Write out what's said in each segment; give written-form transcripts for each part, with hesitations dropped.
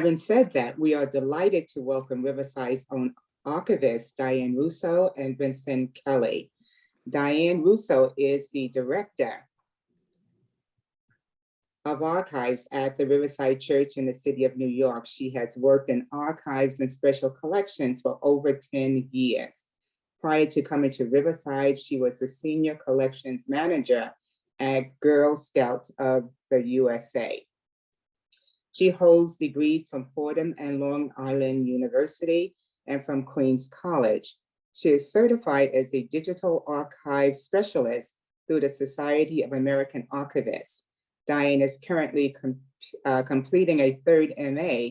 Having said that, we are delighted to welcome Riverside's own archivists, Diane Russo and Vincent Kelly. Diane Russo is the director of archives at the Riverside Church in the city of New York. She has worked in archives and special collections for over 10 years. Prior to coming to Riverside, she was the senior collections manager at Girl Scouts of the USA. She holds degrees from Fordham and Long Island University and from Queens College. She is certified as a digital archive specialist through the Society of American Archivists. Diane is currently completing a third MA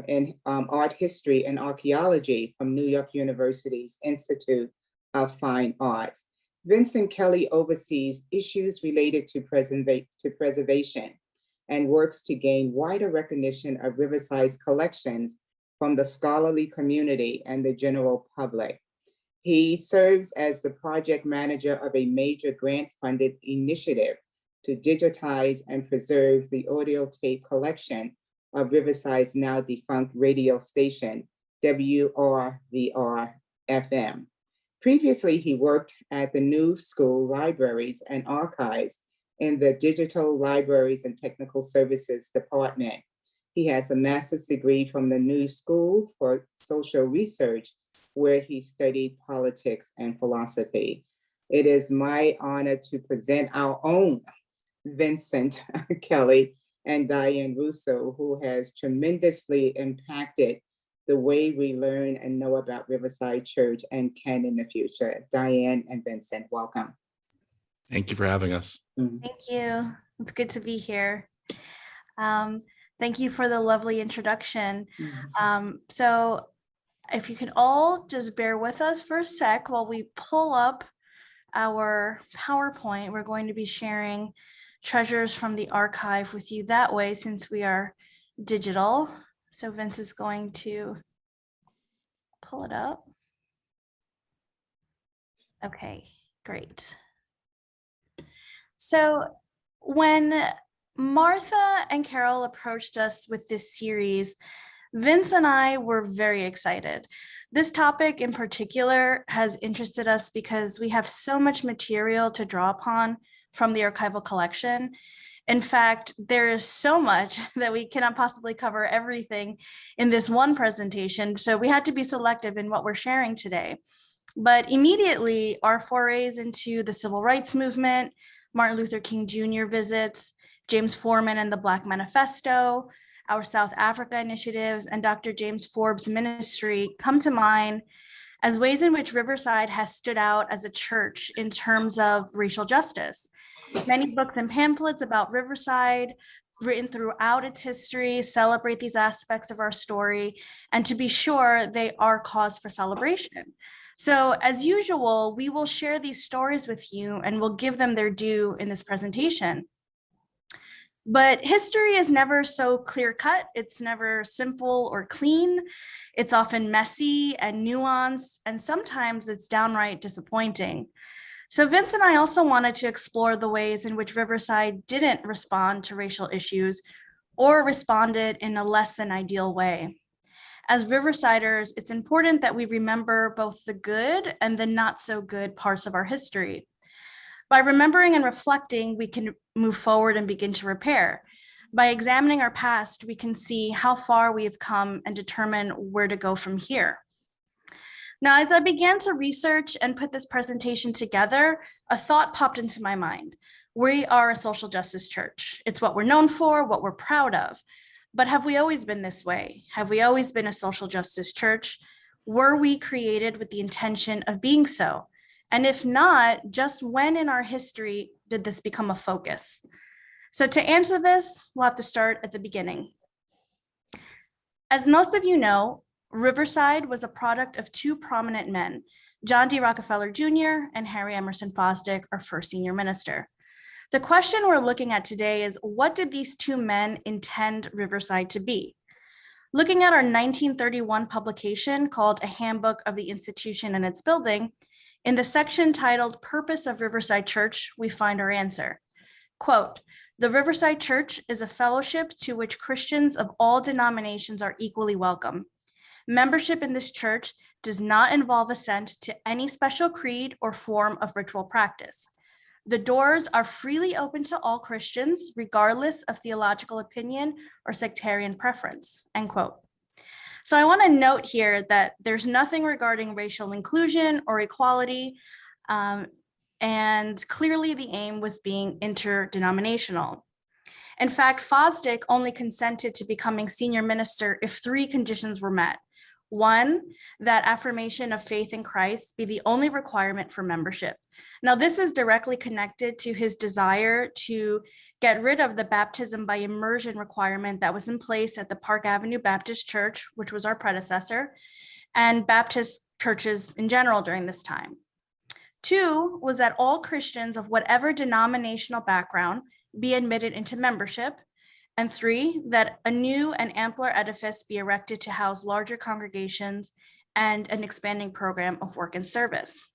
in art history and archaeology from New York University's Institute of Fine Arts. Vincent Kelly oversees issues related to preservation and works to gain wider recognition of Riverside's collections from the scholarly community and the general public. He serves as the project manager of a major grant-funded initiative to digitize and preserve the audio tape collection of Riverside's now defunct radio station, WRVR-FM. Previously, he worked at the New School Libraries and Archives in the Digital Libraries and Technical Services Department. He has a master's degree from the New School for Social Research, where he studied politics and philosophy. It is my honor to present our own Vincent Kelly and Diane Russo, who has tremendously impacted the way we learn and know about Riverside Church and can in the future. Diane and Vincent, welcome. Thank you for having us. Thank you. It's good to be here. Thank you for the lovely introduction. So if you can all just bear with us for a sec while we pull up our PowerPoint, we're going to be sharing treasures from the archive with you that way since we are digital. So Vince is going to pull it up. Okay, great. So when Martha and Carol approached us with this series, Vince and I were very excited. This topic in particular has interested us because we have so much material to draw upon from the archival collection. In fact, there is so much that we cannot possibly cover everything in this one presentation, so we had to be selective in what we're sharing today. But immediately, our forays into the civil rights movement, Martin Luther King Jr. visits, James Forman and the Black Manifesto, our South Africa initiatives, and Dr. James Forbes' ministry come to mind as ways in which Riverside has stood out as a church in terms of racial justice. Many books and pamphlets about Riverside written throughout its history celebrate these aspects of our story, and to be sure, they are cause for celebration. So as usual, we will share these stories with you and we'll give them their due in this presentation. But history is never so clear-cut. It's never simple or clean. It's often messy and nuanced, and sometimes it's downright disappointing. So Vince and I also wanted to explore the ways in which Riverside didn't respond to racial issues or responded in a less than ideal way. As Riversiders, it's important that we remember both the good and the not so good parts of our history. By remembering and reflecting, we can move forward and begin to repair. By examining our past, we can see how far we have come and determine where to go from here. Now, as I began to research and put this presentation together, a thought popped into my mind. We are a social justice church. It's what we're known for, what we're proud of. But have we always been this way? Have we always been a social justice church? Were we created with the intention of being so? And if not, just when in our history did this become a focus? So to answer this, we'll have to start at the beginning. As most of you know, Riverside was a product of two prominent men, John D. Rockefeller Jr. and Harry Emerson Fosdick, our first senior minister. The question we're looking at today is, what did these two men intend Riverside to be? Looking at our 1931 publication called A Handbook of the Institution and Its Building, in the section titled Purpose of Riverside Church, we find our answer. Quote, The Riverside Church is a fellowship to which Christians of all denominations are equally welcome. Membership in this church does not involve assent to any special creed or form of ritual practice. The doors are freely open to all Christians, regardless of theological opinion or sectarian preference, end quote. So I want to note here that there's nothing regarding racial inclusion or equality, and clearly the aim was being interdenominational. In fact, Fosdick only consented to becoming senior minister if 3 conditions were met. 1, that affirmation of faith in Christ be the only requirement for membership. Now, this is directly connected to his desire to get rid of the baptism by immersion requirement that was in place at the Park Avenue Baptist Church, which was our predecessor, and Baptist churches in general during this time. 2 was that all Christians of whatever denominational background be admitted into membership. And 3, that a new and ampler edifice be erected to house larger congregations and an expanding program of work and service.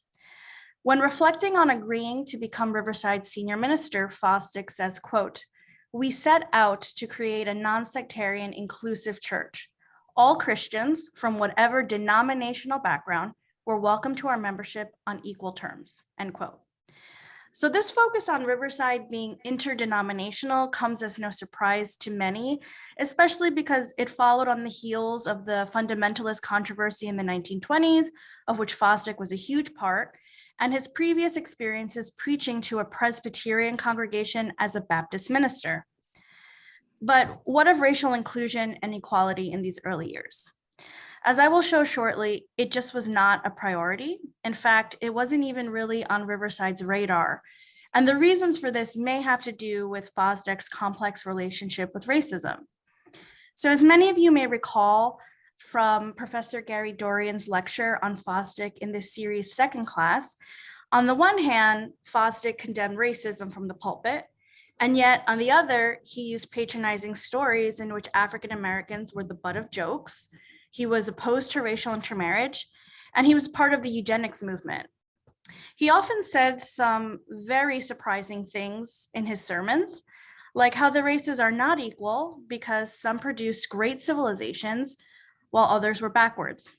When reflecting on agreeing to become Riverside's senior minister, Fosdick says, quote, "We set out to create a non-sectarian inclusive church. All Christians from whatever denominational background were welcome to our membership on equal terms," end quote. So this focus on Riverside being interdenominational comes as no surprise to many, especially because it followed on the heels of the fundamentalist controversy in the 1920s, of which Fosdick was a huge part, and his previous experiences preaching to a Presbyterian congregation as a Baptist minister. But what of racial inclusion and equality in these early years? As I will show shortly, it just was not a priority. In fact, it wasn't even really on Riverside's radar. And the reasons for this may have to do with Fosdick's complex relationship with racism. So as many of you may recall from Professor Gary Dorian's lecture on Fosdick in this series' second class, on the one hand, Fosdick condemned racism from the pulpit, and yet on the other, he used patronizing stories in which African Americans were the butt of jokes. He was opposed to racial intermarriage, and he was part of the eugenics movement. He often said some very surprising things in his sermons, like how the races are not equal because some produced great civilizations while others were backwards.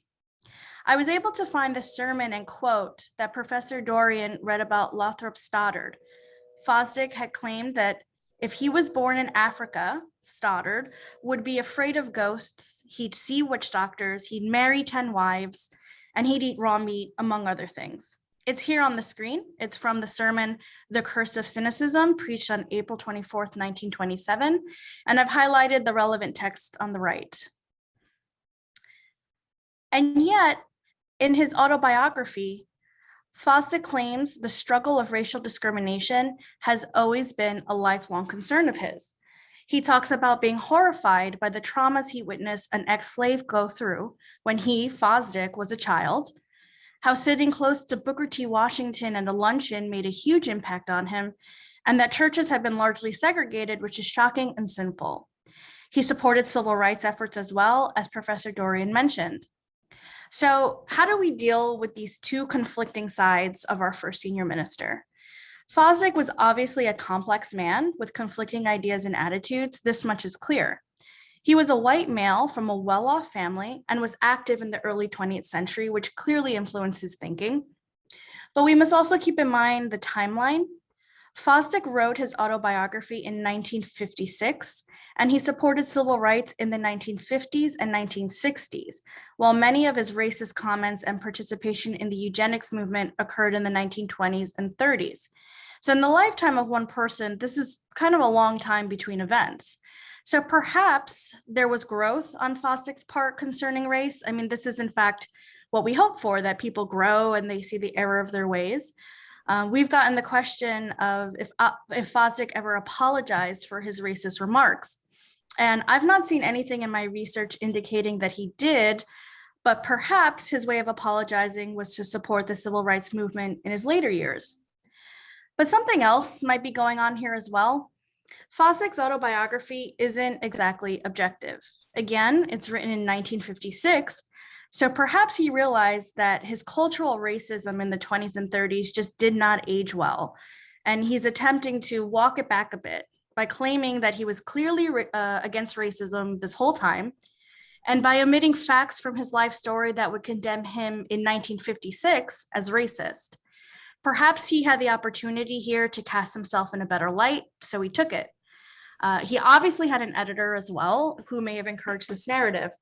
I was able to find the sermon and quote that Professor Dorian read about Lothrop Stoddard. Fosdick had claimed that if he was born in Africa, Stoddard would be afraid of ghosts, he'd see witch doctors, he'd marry 10 wives, and he'd eat raw meat, among other things. It's here on the screen. It's from the sermon, The Curse of Cynicism, preached on April 24th, 1927, and I've highlighted the relevant text on the right. And yet, in his autobiography, Fosdick claims the struggle of racial discrimination has always been a lifelong concern of his. He talks about being horrified by the traumas he witnessed an ex-slave go through when he, Fosdick, was a child, how sitting close to Booker T. Washington at a luncheon made a huge impact on him, and that churches have been largely segregated, which is shocking and sinful. He supported civil rights efforts as well, as Professor Dorian mentioned. So how do we deal with these two conflicting sides of our first senior minister? Fosdick was obviously a complex man with conflicting ideas and attitudes. This much is clear. He was a white male from a well-off family and was active in the early 20th century, which clearly influenced his thinking. But we must also keep in mind the timeline. Fosdick wrote his autobiography in 1956, and he supported civil rights in the 1950s and 1960s, while many of his racist comments and participation in the eugenics movement occurred in the 1920s and 30s. So in the lifetime of one person, this is kind of a long time between events. So perhaps there was growth on Fosdick's part concerning race. I mean, this is in fact what we hope for, that people grow and they see the error of their ways. We've gotten the question of if Fosdick ever apologized for his racist remarks. And I've not seen anything in my research indicating that he did, but perhaps his way of apologizing was to support the civil rights movement in his later years. But something else might be going on here as well. Fosdick's autobiography isn't exactly objective. Again, it's written in 1956, so perhaps he realized that his cultural racism in the 20s and 30s just did not age well, and he's attempting to walk it back a bit. by claiming that he was clearly against racism this whole time, and by omitting facts from his life story that would condemn him in 1956 as racist. Perhaps he had the opportunity here to cast himself in a better light, so he took it. He obviously had an editor as well, who may have encouraged this narrative.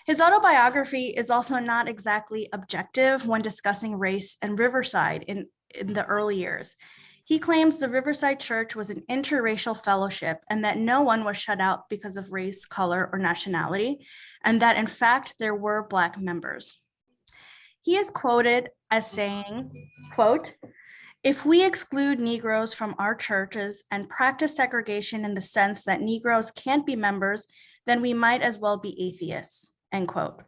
His autobiography is also not exactly objective when discussing race and Riverside in the early years. He claims the Riverside Church was an interracial fellowship and that no one was shut out because of race, color, or nationality, and that in fact there were Black members. He is quoted as saying, quote, "If we exclude Negroes from our churches and practice segregation in the sense that Negroes can't be members, then we might as well be atheists," end quote.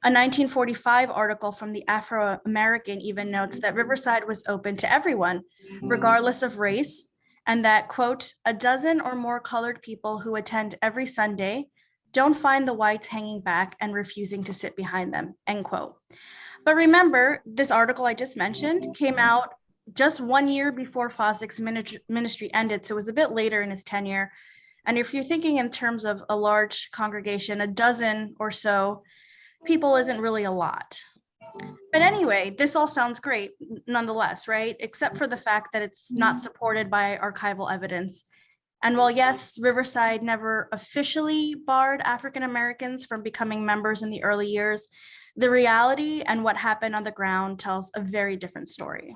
A 1945 article from the Afro-American even notes that Riverside was open to everyone, regardless of race, and that, quote, "A dozen or more colored people who attend every Sunday don't find the whites hanging back and refusing to sit behind them," end quote. But remember, this article I just mentioned came out just 1 year before Fosdick's ministry ended, so it was a bit later in his tenure. And if you're thinking in terms of a large congregation, a dozen or so people isn't really a lot. But anyway, this all sounds great nonetheless, right? Except for the fact that it's not supported by archival evidence. And while yes, Riverside never officially barred African Americans from becoming members in the early years, the reality and what happened on the ground tells a very different story.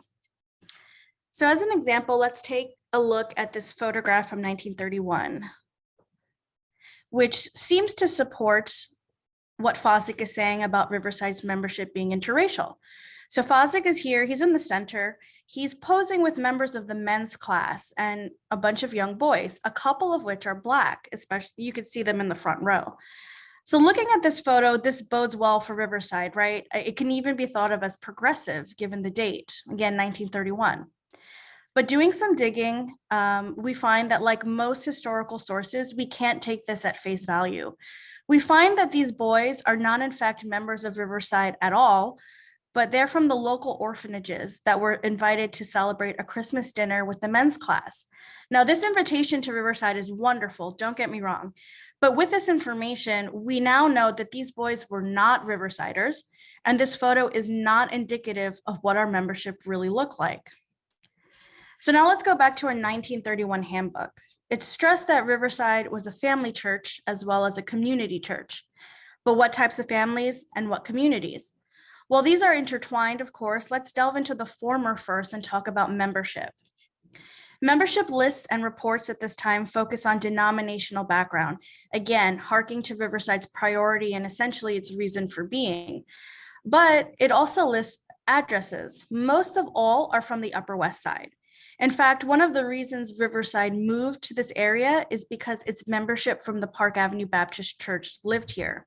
So as an example, let's take a look at this photograph from 1931, which seems to support what Fosdick is saying about Riverside's membership being interracial. So Fosdick is here, he's in the center, he's posing with members of the men's class and a bunch of young boys, a couple of which are Black, especially you could see them in the front row. So looking at this photo, this bodes well for Riverside, right? It can even be thought of as progressive given the date, again, 1931. But doing some digging, we find that like most historical sources, we can't take this at face value. We find that these boys are not in fact members of Riverside at all, but they're from the local orphanages that were invited to celebrate a Christmas dinner with the men's class. Now, this invitation to Riverside is wonderful, don't get me wrong. But with this information, we now know that these boys were not Riversiders, and this photo is not indicative of what our membership really looked like. So now let's go back to our 1931 handbook. It's stressed that Riverside was a family church as well as a community church. But what types of families and what communities? Well, these are intertwined, of course. Let's delve into the former first and talk about membership. Membership lists and reports at this time focus on denominational background, again, harking to Riverside's priority and essentially its reason for being. But it also lists addresses. Most of all are from the Upper West Side. In fact, one of the reasons Riverside moved to this area is because its membership from the Park Avenue Baptist Church lived here.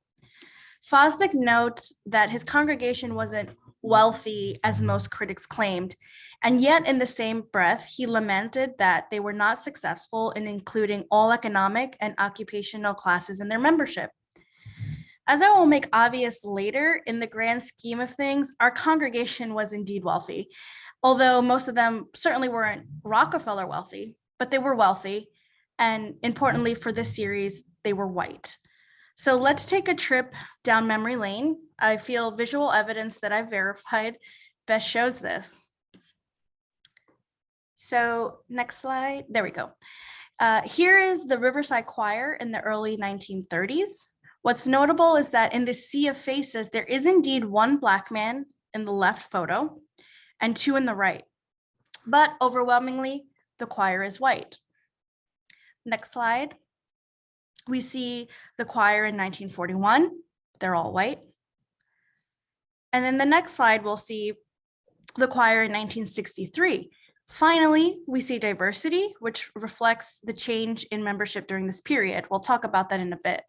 Fosdick notes that his congregation wasn't wealthy as most critics claimed, and yet in the same breath, he lamented that they were not successful in including all economic and occupational classes in their membership. As I will make obvious later, in the grand scheme of things, our congregation was indeed wealthy. Although most of them certainly weren't Rockefeller wealthy, but they were wealthy. And importantly for this series, they were white. So let's take a trip down memory lane. I feel visual evidence that I've verified best shows this. So next slide, there we go. Here is the Riverside Choir in the early 1930s. What's notable is that in this sea of faces, there is indeed one Black man in the left photo and two in the right. But overwhelmingly, the choir is white. Next slide. We see the choir in 1941. They're all white. And then the next slide, we'll see the choir in 1963. Finally, we see diversity, which reflects the change in membership during this period. We'll talk about that in a bit.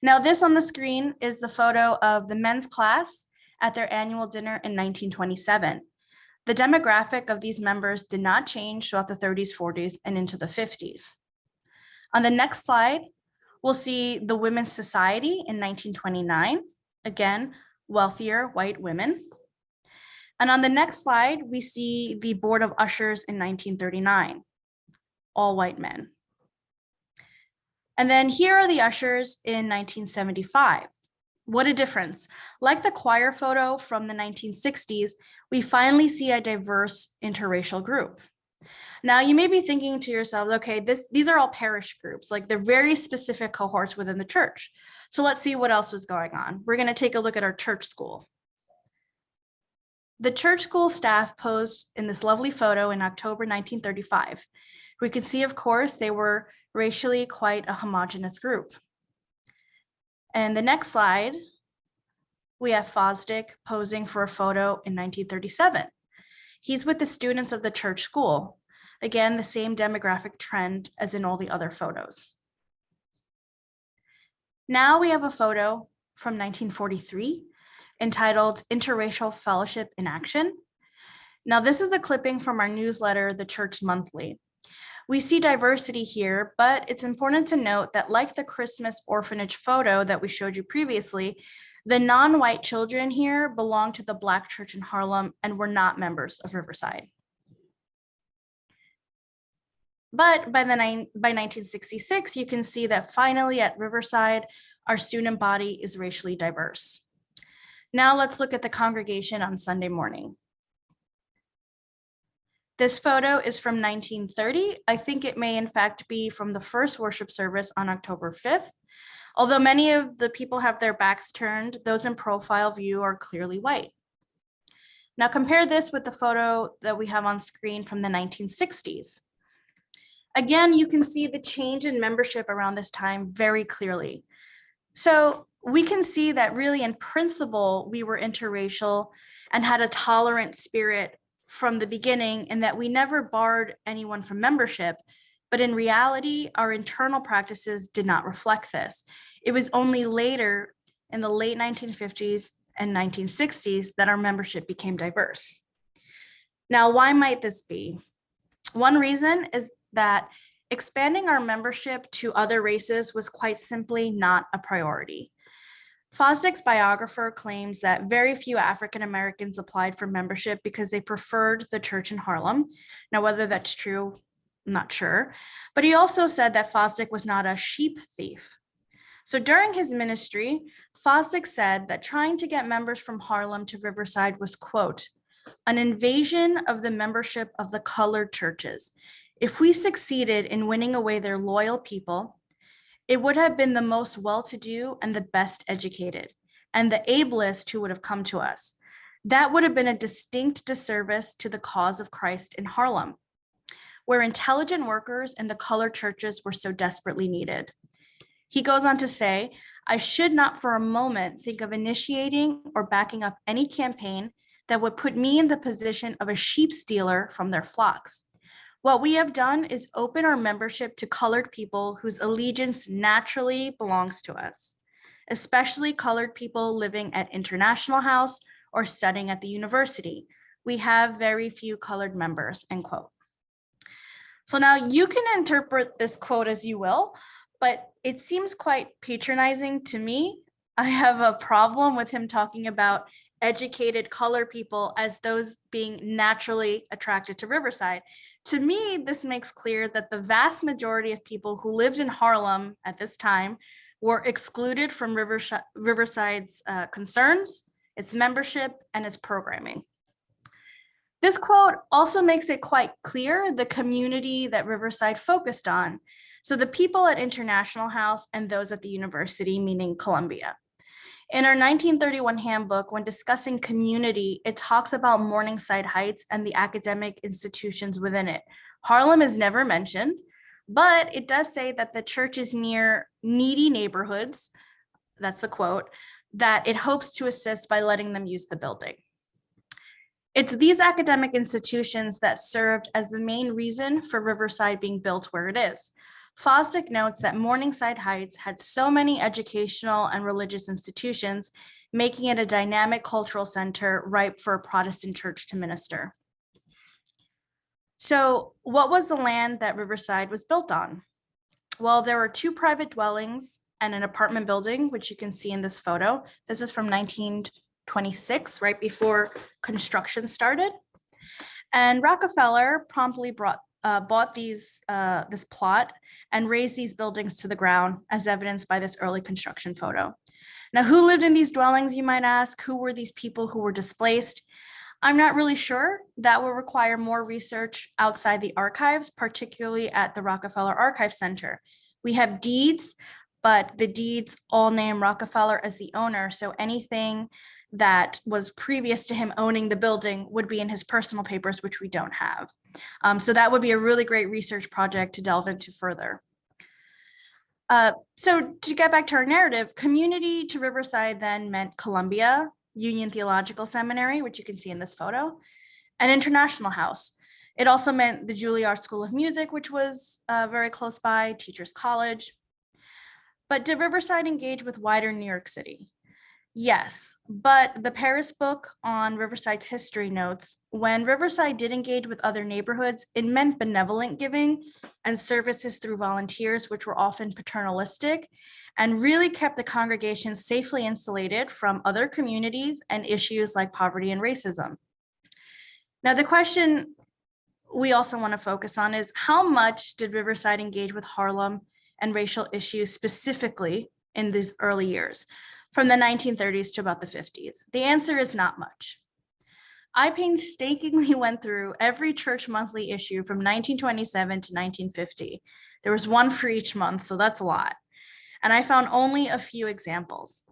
Now, this on the screen is the photo of the men's class at their annual dinner in 1927. The demographic of these members did not change throughout the 30s, 40s, and into the 50s. On the next slide, we'll see the Women's Society in 1929. Again, wealthier white women. And on the next slide, we see the Board of Ushers in 1939. all white men. And then here are the ushers in 1975. What a difference. Like the choir photo from the 1960s, we finally see a diverse interracial group. Now you may be thinking to yourselves, okay, these are all parish groups, like they're very specific cohorts within the church. So let's see what else was going on. We're going to take a look at our church school. The church school staff posed in this lovely photo in October 1935. We can see, of course, they were racially quite a homogeneous group. And the next slide, we have Fosdick posing for a photo in 1937. He's with the students of the church school. Again, the same demographic trend as in all the other photos. Now we have a photo from 1943 entitled Interracial Fellowship in Action. Now this is a clipping from our newsletter, The Church Monthly. We see diversity here, but it's important to note that like the Christmas orphanage photo that we showed you previously, the non-white children here belong to the Black church in Harlem and were not members of Riverside. But by 1966, you can see that finally at Riverside, our student body is racially diverse. Now let's look at the congregation on Sunday morning. This photo is from 1930. I think it may in fact be from the first worship service on October 5th. Although many of the people have their backs turned, those in profile view are clearly white. Now compare this with the photo that we have on screen from the 1960s. Again, you can see the change in membership around this time very clearly. So we can see that really in principle, we were interracial and had a tolerant spirit from the beginning, and that we never barred anyone from membership. But in reality, our internal practices did not reflect this. It was only later in the late 1950s and 1960s that our membership became diverse. Now, why might this be? One reason is that expanding our membership to other races was quite simply not a priority. Fosdick's biographer claims that very few African Americans applied for membership because they preferred the church in Harlem. Now, whether that's true, I'm not sure. But he also said that Fosdick was not a sheep thief. So during his ministry, Fosdick said that trying to get members from Harlem to Riverside was, quote, an invasion of the membership of the colored churches. If we succeeded in winning away their loyal people, it would have been the most well-to-do and the best educated, and the ablest who would have come to us. That would have been a distinct disservice to the cause of Christ in Harlem, where intelligent workers in the colored churches were so desperately needed. He goes on to say, I should not for a moment think of initiating or backing up any campaign that would put me in the position of a sheep stealer from their flocks. What we have done is open our membership to colored people whose allegiance naturally belongs to us, especially colored people living at International House or studying at the university. We have very few colored members, end quote. So now you can interpret this quote as you will, but it seems quite patronizing to me. I have a problem with him talking about educated colored people as those being naturally attracted to Riverside. To me, this makes clear that the vast majority of people who lived in Harlem at this time were excluded from Riverside's concerns, its membership, and its programming. This quote also makes it quite clear the community that Riverside focused on. So the people at International House and those at the university, meaning Columbia. In our 1931 handbook, when discussing community, it talks about Morningside Heights and the academic institutions within it. Harlem is never mentioned, but it does say that the church is near needy neighborhoods, that's the quote, that it hopes to assist by letting them use the building. It's these academic institutions that served as the main reason for Riverside being built where it is. Fosdick notes that Morningside Heights had so many educational and religious institutions, making it a dynamic cultural center ripe for a Protestant church to minister. So what was the land that Riverside was built on? Well, there were 2 private dwellings and an apartment building, which you can see in this photo. This is from 1926, right before construction started. And Rockefeller promptly bought bought this plot and razed these buildings to the ground, as evidenced by this early construction photo. Now, who lived in these dwellings, you might ask? Who were these people who were displaced? I'm not really sure. That will require more research outside the archives, particularly at the Rockefeller Archive Center. We have deeds, but the deeds all name Rockefeller as the owner, so anything that was previous to him owning the building would be in his personal papers, which we don't have. So that would be a really great research project to delve into further. So to get back to our narrative, community to Riverside then meant Columbia, Union Theological Seminary, which you can see in this photo, and International House. It also meant the Juilliard School of Music, which was very close by, Teachers College. But did Riverside engage with wider New York City? Yes, but the Paris book on Riverside's history notes, when Riverside did engage with other neighborhoods, it meant benevolent giving and services through volunteers, which were often paternalistic, and really kept the congregation safely insulated from other communities and issues like poverty and racism. Now, the question we also want to focus on is, how much did Riverside engage with Harlem and racial issues specifically in these early years, from the 1930s to about the 50s? The answer is not much. I painstakingly went through every church monthly issue from 1927 to 1950. There was one for each month, so that's a lot. And I found only a few examples.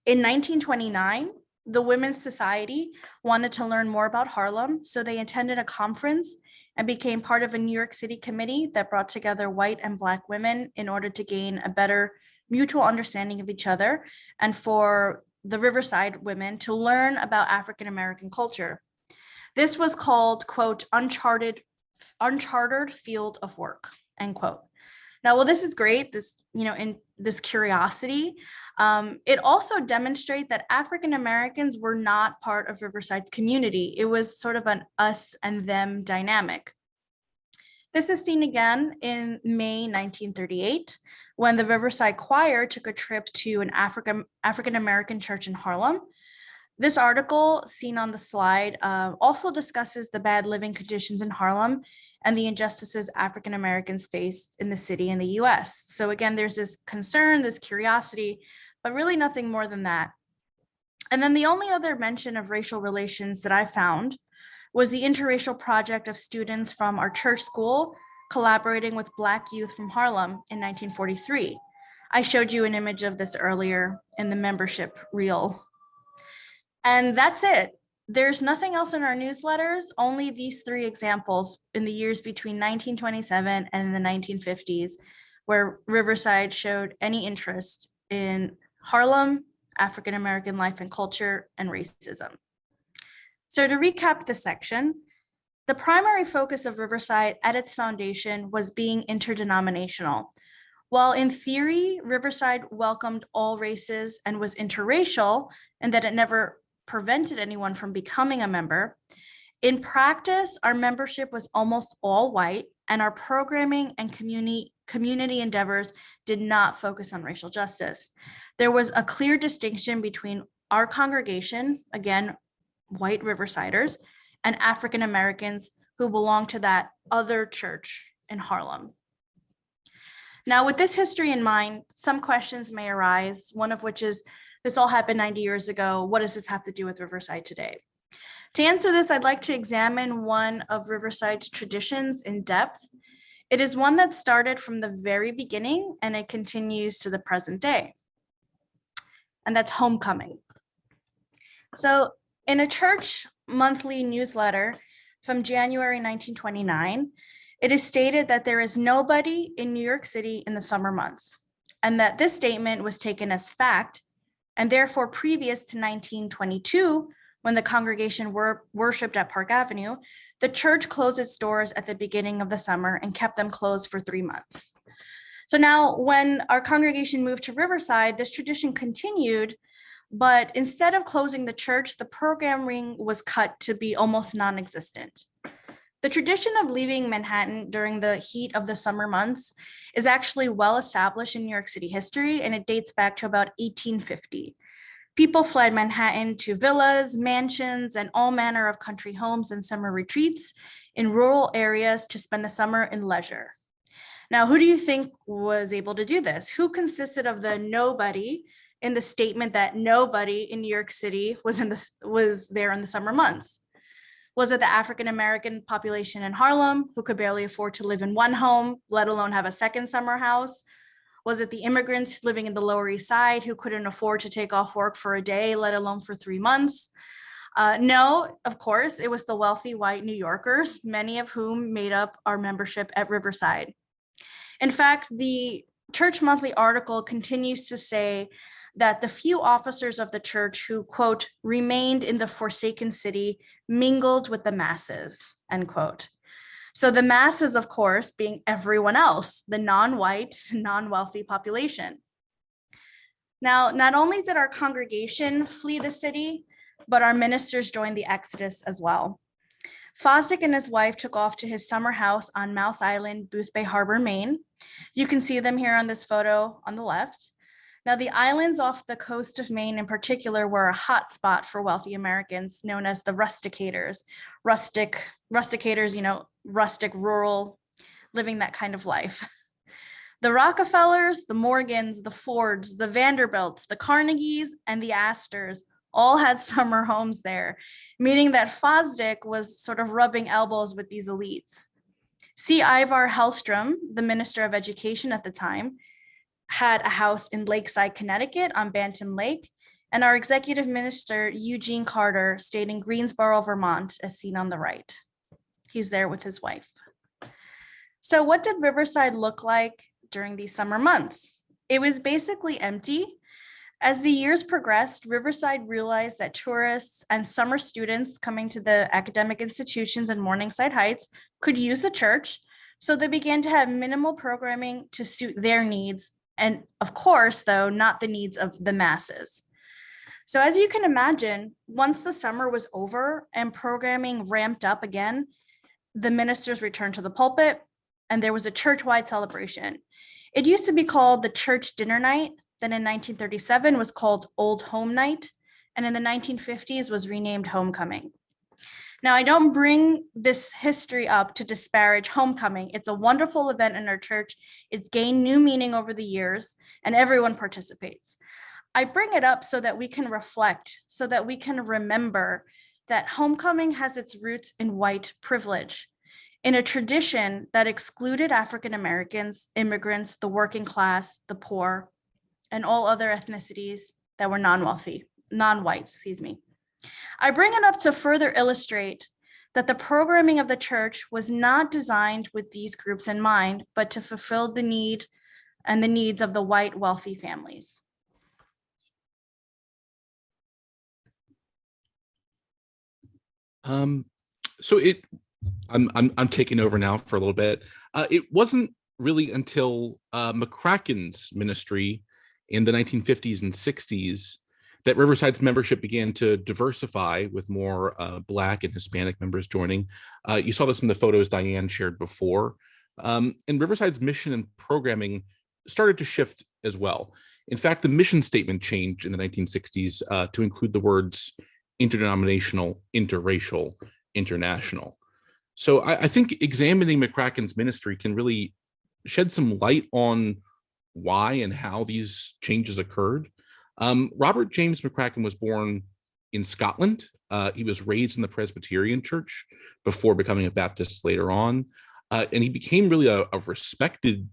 In 1929, the Women's Society wanted to learn more about Harlem, so they attended a conference and became part of a New York City committee that brought together white and Black women in order to gain a better mutual understanding of each other, and for the Riverside women to learn about African-American culture. This was called, quote, uncharted field of work, end quote. Now, well, this is great, this, in this curiosity. It also demonstrates that African-Americans were not part of Riverside's community. It was sort of an us and them dynamic. This is seen again in May 1938, when the Riverside Choir took a trip to an African-American church in Harlem. This article, seen on the slide, also discusses the bad living conditions in Harlem and the injustices African-Americans faced in the city and the US. So again, there's this concern, this curiosity, but really nothing more than that. And then the only other mention of racial relations that I found was the interracial project of students from our church school collaborating with Black youth from Harlem in 1943. I showed you an image of this earlier in the membership reel. And that's it. There's nothing else in our newsletters, only these three examples in the years between 1927 and the 1950s, where Riverside showed any interest in Harlem, African-American life and culture, and racism. So to recap this section, the primary focus of Riverside at its foundation was being interdenominational. While in theory, Riverside welcomed all races and was interracial, and that it never prevented anyone from becoming a member, in practice, our membership was almost all white, and our programming and community endeavors did not focus on racial justice. There was a clear distinction between our congregation, again, white Riversiders, and African Americans who belong to that other church in Harlem. Now, with this history in mind, some questions may arise, one of which is, this all happened 90 years ago. What does this have to do with Riverside today? To answer this, I'd like to examine one of Riverside's traditions in depth. It is one that started from the very beginning and it continues to the present day. And that's homecoming. So in a church monthly newsletter from January 1929, it is stated that there is nobody in New York City in the summer months, and that this statement was taken as fact, and therefore previous to 1922, when the congregation worshipped at Park Avenue, the church closed its doors at the beginning of the summer and kept them closed for 3 months. So now when our congregation moved to Riverside, this tradition continued, but instead of closing the church, the programming was cut to be almost non-existent. The tradition of leaving Manhattan during the heat of the summer months is actually well established in New York City history, and it dates back to about 1850. People fled Manhattan to villas, mansions, and all manner of country homes and summer retreats in rural areas to spend the summer in leisure. Now, who do you think was able to do this? Who consisted of the nobody in the statement that nobody in New York City was there in the summer months? Was it the African-American population in Harlem who could barely afford to live in one home, let alone have a second summer house? Was it the immigrants living in the Lower East Side who couldn't afford to take off work for a day, let alone for 3 months? No, of course, it was the wealthy white New Yorkers, many of whom made up our membership at Riverside. In fact, the Church Monthly article continues to say that the few officers of the church who, quote, remained in the forsaken city mingled with the masses, end quote. So the masses, of course, being everyone else, the non-white, non-wealthy population. Now, not only did our congregation flee the city, but our ministers joined the exodus as well. Fosdick and his wife took off to his summer house on Mouse Island, Boothbay Harbor, Maine. You can see them here on this photo on the left. Now, the islands off the coast of Maine in particular were a hot spot for wealthy Americans known as the rusticators. Rusticators, you know, rustic, rural, living that kind of life. The Rockefellers, the Morgans, the Fords, the Vanderbilts, the Carnegies, and the Astors all had summer homes there, meaning that Fosdick was sort of rubbing elbows with these elites. C. Ivar Hellstrom, the Minister of Education at the time, had a house in Lakeside, Connecticut on Bantam Lake, and our executive minister, Eugene Carter, stayed in Greensboro, Vermont, as seen on the right. He's there with his wife. So what did Riverside look like during these summer months? It was basically empty. As the years progressed, Riverside realized that tourists and summer students coming to the academic institutions in Morningside Heights could use the church, so they began to have minimal programming to suit their needs, and of course, though, not the needs of the masses. So as you can imagine, once the summer was over and programming ramped up again, the ministers returned to the pulpit and there was a church-wide celebration. It used to be called the Church Dinner Night, then in 1937 was called Old Home Night, and in the 1950s was renamed Homecoming. Now, I don't bring this history up to disparage homecoming. It's a wonderful event in our church. It's gained new meaning over the years, and everyone participates. I bring it up so that we can reflect, so that we can remember that homecoming has its roots in white privilege, in a tradition that excluded African Americans, immigrants, the working class, the poor, and all other ethnicities that were non-white, excuse me. I bring it up to further illustrate that the programming of the church was not designed with these groups in mind, but to fulfill the need and the needs of the white wealthy families. So I'm taking over now for a little bit. It wasn't really until Mccracken's ministry in the 1950s and 60s that Riverside's membership began to diversify with more Black and Hispanic members joining. You saw this in the photos Diane shared before. And Riverside's mission and programming started to shift as well. In fact, the mission statement changed in the 1960s to include the words interdenominational, interracial, international. So I think examining Mccracken's ministry can really shed some light on why and how these changes occurred. Robert James Mccracken was born in Scotland. He was raised in the Presbyterian Church before becoming a Baptist later on. And he became really a respected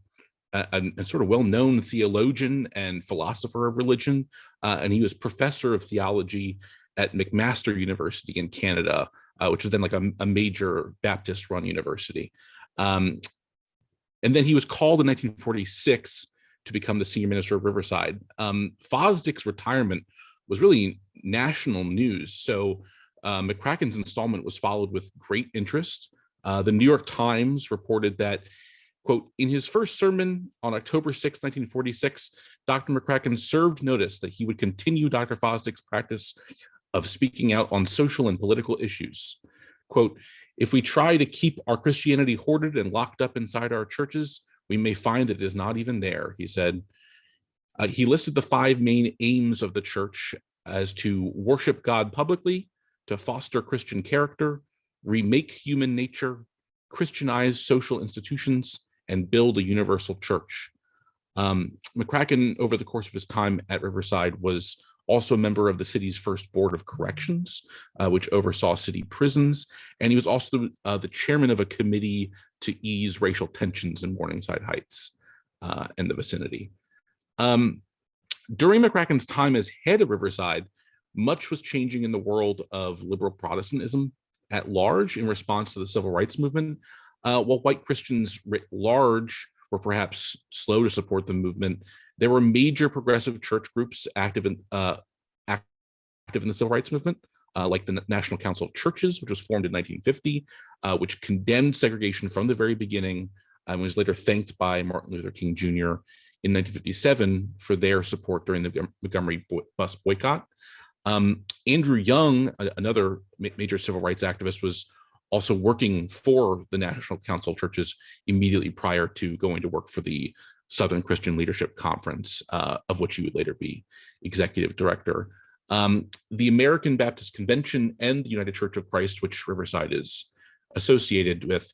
and sort of well-known theologian and philosopher of religion. And he was professor of theology at McMaster University in Canada, which was then like a major Baptist-run university. And then he was called in 1946 to become the senior minister of Riverside. Fosdick's retirement was really national news. So Mccracken's installment was followed with great interest. The New York Times reported that, quote, in his first sermon on October 6, 1946, Dr. Mccracken served notice that he would continue Dr. Fosdick's practice of speaking out on social and political issues. Quote, if we try to keep our Christianity hoarded and locked up inside our churches, we may find that it is not even there, he said. He listed the 5 main aims of the church as to worship God publicly, to foster Christian character, remake human nature, Christianize social institutions, and build a universal church. Mccracken, over the course of his time at Riverside, was also a member of the city's first Board of Corrections, which oversaw city prisons. And he was also the chairman of a committee to ease racial tensions in Morningside Heights and the vicinity. During Mccracken's time as head of Riverside, much was changing in the world of liberal Protestantism at large in response to the civil rights movement. While white Christians writ large were perhaps slow to support the movement, there were major progressive church groups active in the civil rights movement, like the National Council of Churches, which was formed in 1950, which condemned segregation from the very beginning and was later thanked by Martin Luther King Jr. in 1957 for their support during the Montgomery bus boycott. Andrew Young, another major civil rights activist, was also working for the National Council of Churches immediately prior to going to work for the Southern Christian Leadership Conference, of which he would later be executive director. The American Baptist Convention and the United Church of Christ, which Riverside is associated with,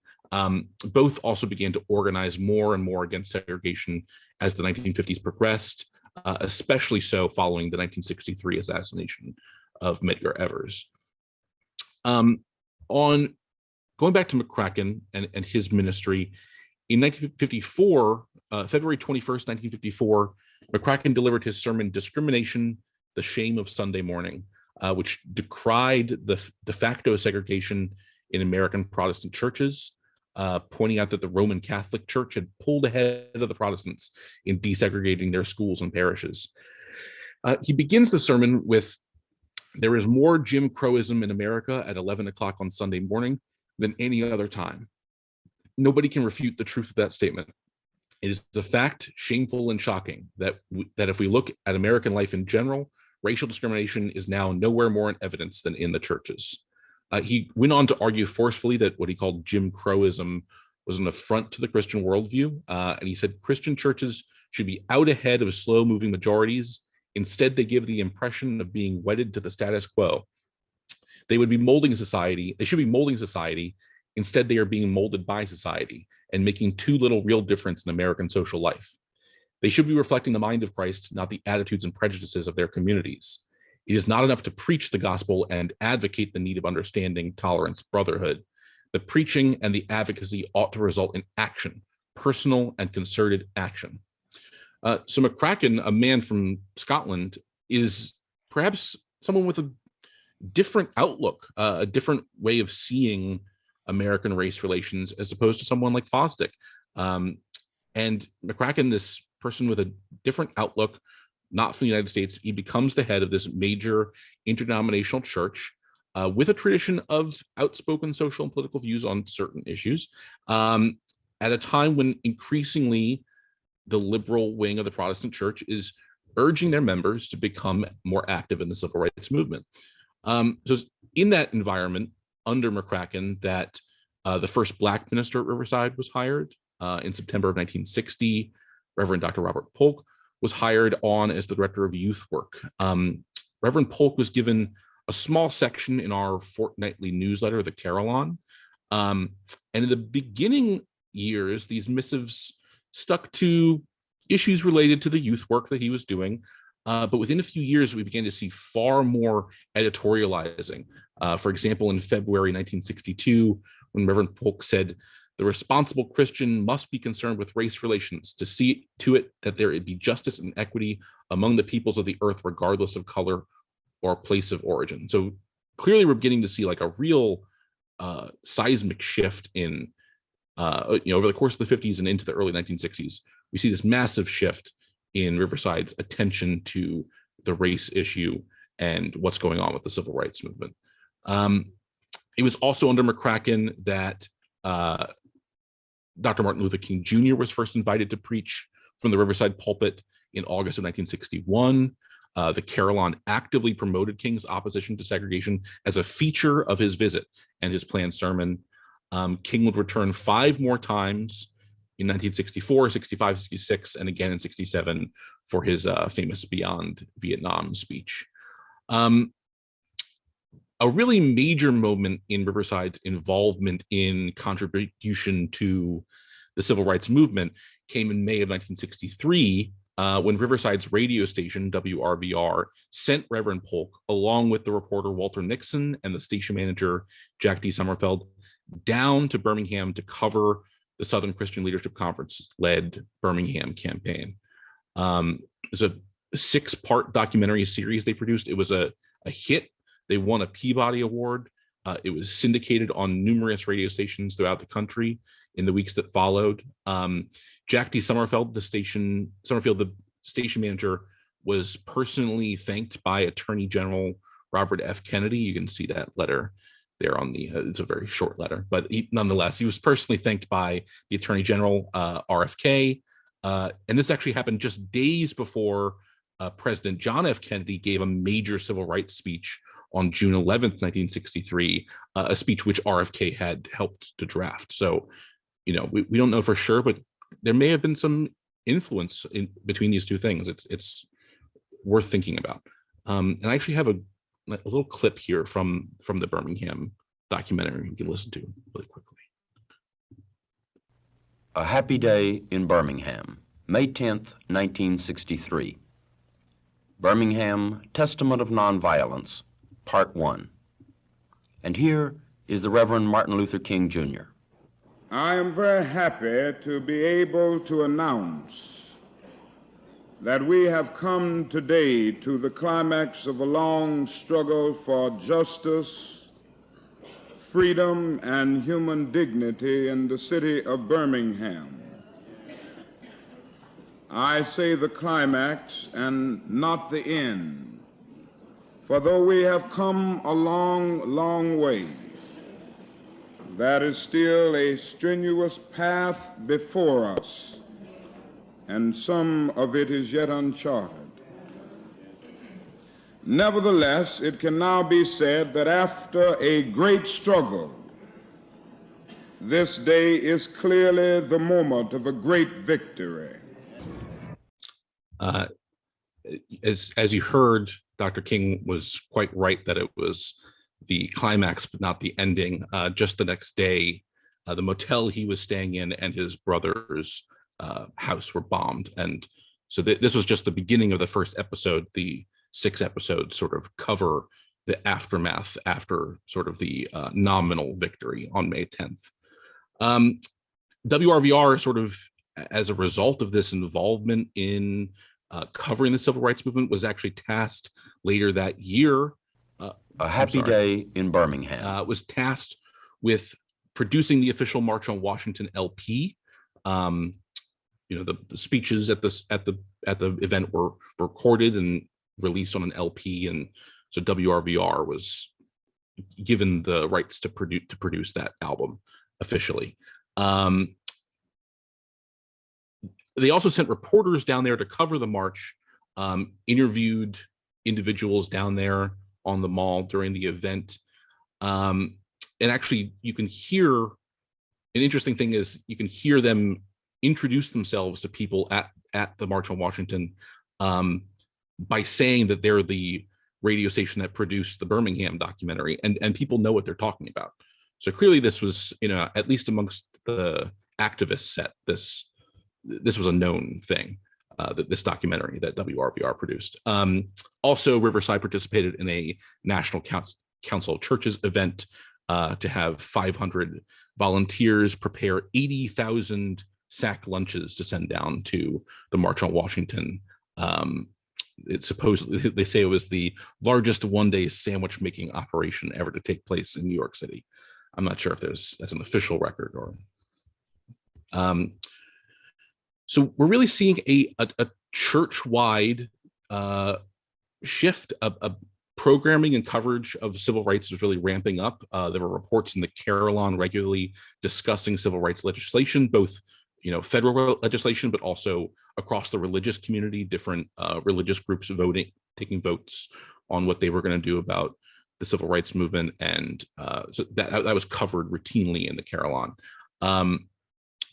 both also began to organize more and more against segregation as the 1950s progressed, especially so following the 1963 assassination of Medgar Evers. Going back to Mccracken and his ministry, in 1954, February 21st, 1954, Mccracken delivered his sermon, Discrimination, the Shame of Sunday Morning, which decried the de facto segregation in American Protestant churches, pointing out that the Roman Catholic Church had pulled ahead of the Protestants in desegregating their schools and parishes. He begins the sermon with, "There is more Jim Crowism in America at 11 o'clock on Sunday morning than any other time. Nobody can refute the truth of that statement. It is a fact, shameful and shocking, that if we look at American life in general, racial discrimination is now nowhere more in evidence than in the churches." He went on to argue forcefully that what he called Jim Crowism was an affront to the Christian worldview. And he said Christian churches should be out ahead of slow-moving majorities. Instead, they give the impression of being wedded to the status quo. They should be molding society. Instead, they are being molded by society and making too little real difference in American social life. They should be reflecting the mind of Christ, not the attitudes and prejudices of their communities. It is not enough to preach the gospel and advocate the need of understanding, tolerance, brotherhood. The preaching and the advocacy ought to result in action, personal and concerted action. So Mccracken, a man from Scotland, is perhaps someone with a different outlook, a different way of seeing American race relations as opposed to someone like Fosdick. And Mccracken, this person with a different outlook, not from the United States, he becomes the head of this major interdenominational church with a tradition of outspoken social and political views on certain issues, at a time when increasingly the liberal wing of the Protestant church is urging their members to become more active in the civil rights movement. So in that environment, under Mccracken, that the first Black minister at Riverside was hired in September of 1960. Reverend Dr. Robert Polk was hired on as the director of youth work. Reverend Polk was given a small section in our fortnightly newsletter, the Carillon. And in the beginning years, these missives stuck to issues related to the youth work that he was doing. But within a few years, we began to see far more editorializing. For example, in February 1962, when Reverend Polk said, "The responsible Christian must be concerned with race relations to see to it that there be justice and equity among the peoples of the earth, regardless of color or place of origin." So clearly we're beginning to see like a real seismic shift in, over the course of the 50s and into the early 1960s. We see this massive shift in Riverside's attention to the race issue and what's going on with the civil rights movement. It was also under Mccracken that Dr. Martin Luther King Jr. was first invited to preach from the Riverside pulpit in August of 1961. The Carillon actively promoted King's opposition to segregation as a feature of his visit and his planned sermon. King would return 5 more times in 1964, 65, 66, and again in 67 for his famous Beyond Vietnam speech. Um, a really major moment in Riverside's involvement in contribution to the civil rights movement came in May of 1963, when Riverside's radio station, WRVR, sent Reverend Polk, along with the reporter Walter Nixon and the station manager, Jack D. Sommerfeld, down to Birmingham to cover the Southern Christian Leadership Conference-led Birmingham campaign. It's a 6-part documentary series they produced. It was a hit. They won a Peabody Award. It was syndicated on numerous radio stations throughout the country in the weeks that followed. Jack D. Sommerfeld, the station manager, was personally thanked by Attorney General Robert F. Kennedy. You can see that letter there on the, it's a very short letter, but nonetheless, he was personally thanked by the Attorney General, RFK. And this actually happened just days before President John F. Kennedy gave a major civil rights speech on June 11th, 1963, a speech which RFK had helped to draft. So, you know, we don't know for sure, but there may have been some influence in between these two things. It's worth thinking about. And I actually have a little clip here from the Birmingham documentary you can listen to really quickly. A Happy Day in Birmingham, May 10th, 1963. Birmingham, Testament of Nonviolence, Part 1. And here is the Reverend Martin Luther King, Jr. I am very happy to be able to announce that we have come today to the climax of a long struggle for justice, freedom, and human dignity in the city of Birmingham. I say the climax and not the end, for though we have come a long, long way, there is still a strenuous path before us, and some of it is yet uncharted. Nevertheless, it can now be said that after a great struggle, this day is clearly the moment of a great victory. As you heard, Dr. King was quite right that it was the climax, but not the ending. Just the next day, the motel he was staying in and his brother's house were bombed. And so this was just the beginning of the first episode. The 6 episodes sort of cover the aftermath after sort of the nominal victory on May 10th. WRVR sort of, as a result of this involvement in covering the civil rights movement, was actually tasked later that year. A Happy Day in Birmingham. Was tasked with producing the official March on Washington LP. You know, the speeches at the event were recorded and released on an LP, and so WRVR was given the rights to produce that album officially. They also sent reporters down there to cover the march, interviewed individuals down there on the mall during the event. And actually, you can hear, an interesting thing is you can hear them introduce themselves to people at the March on Washington by saying that they're the radio station that produced the Birmingham documentary, and people know what they're talking about. So clearly this was, you know, at least amongst the activist set, this was a known thing, that this documentary that WRVR produced. Also, Riverside participated in a National Council of Churches event to have 500 volunteers prepare 80,000 sack lunches to send down to the March on Washington. It's supposedly, they say it was the largest one-day sandwich making operation ever to take place in New York City. I'm not sure if that's an official record or. So we're really seeing a church-wide shift. Programming and coverage of civil rights is really ramping up. There were reports in the Carillon regularly discussing civil rights legislation, both, you know, federal legislation, but also across the religious community, different religious groups taking votes on what they were going to do about the civil rights movement, and so that was covered routinely in the Carillon.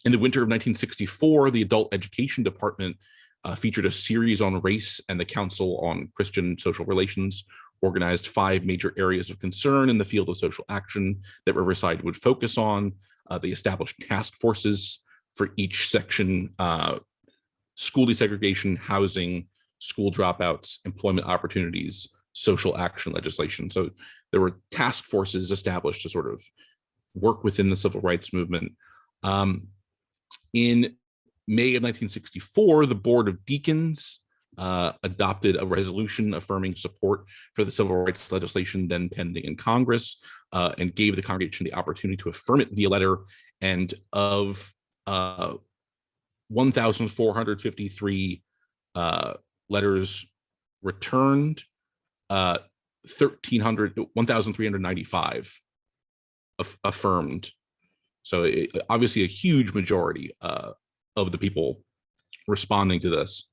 In the winter of 1964, the Adult Education Department featured a series on race, and the Council on Christian Social Relations organized 5 major areas of concern in the field of social action that Riverside would focus on. They established task forces for each section: school desegregation, housing, school dropouts, employment opportunities, social action legislation. So there were task forces established to sort of work within the civil rights movement. In May of 1964, the Board of Deacons adopted a resolution affirming support for the civil rights legislation then pending in Congress, and gave the congregation the opportunity to affirm it via letter. And of 1,453 letters returned, 1,395 affirmed. So obviously a huge majority of the people responding to this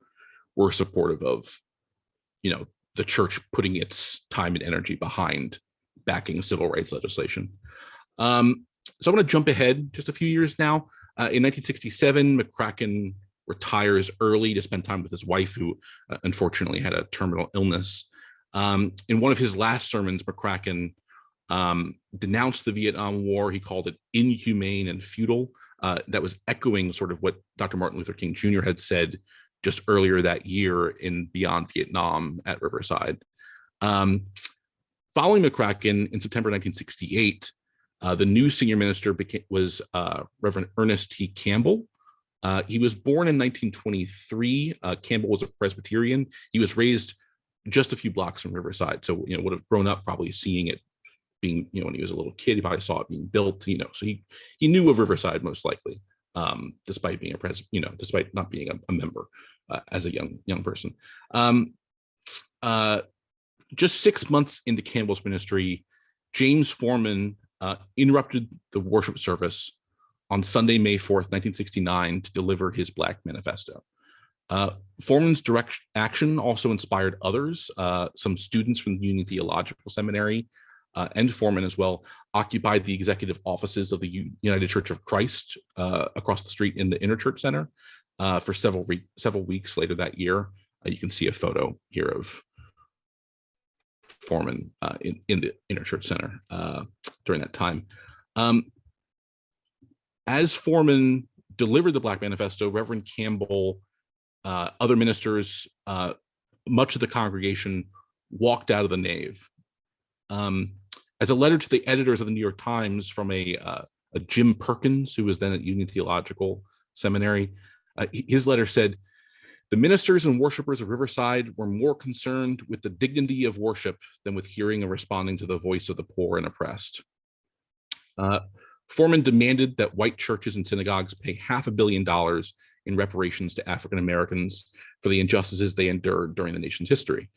were supportive of, the church putting its time and energy behind backing civil rights legislation. So I'm going to jump ahead just a few years now. In 1967, Mccracken retires early to spend time with his wife, who unfortunately had a terminal illness. In one of his last sermons, Mccracken denounced the Vietnam War. He called it inhumane and futile. That was echoing sort of what Dr. Martin Luther King Jr. had said just earlier that year in Beyond Vietnam at Riverside. Following Mccracken, in September 1968, the new senior minister was Reverend Ernest T. Campbell. He was born in 1923. Campbell was a Presbyterian. He was raised just a few blocks from Riverside, so would have grown up probably seeing it being, when he was a little kid. He probably saw it being built, so he knew of Riverside most likely, despite being despite not being a member as a young person. Just 6 months into Campbell's ministry, James Foreman interrupted the worship service on Sunday, May 4th, 1969, to deliver his Black Manifesto. Foreman's direct action also inspired others. Some students from the Union Theological Seminary and Foreman as well occupied the executive offices of the United Church of Christ across the street in the Interchurch Center for several weeks later that year. You can see a photo here of Foreman in the Interchurch Center during that time. As Foreman delivered the Black Manifesto, Reverend Campbell, other ministers, much of the congregation walked out of the nave. As a letter to the editors of the New York Times from a Jim Perkins, who was then at Union Theological Seminary, his letter said, "The ministers and worshipers of Riverside were more concerned with the dignity of worship than with hearing and responding to the voice of the poor and oppressed." Foreman demanded that white churches and synagogues pay $500 million in reparations to African Americans for the injustices they endured during the nation's history.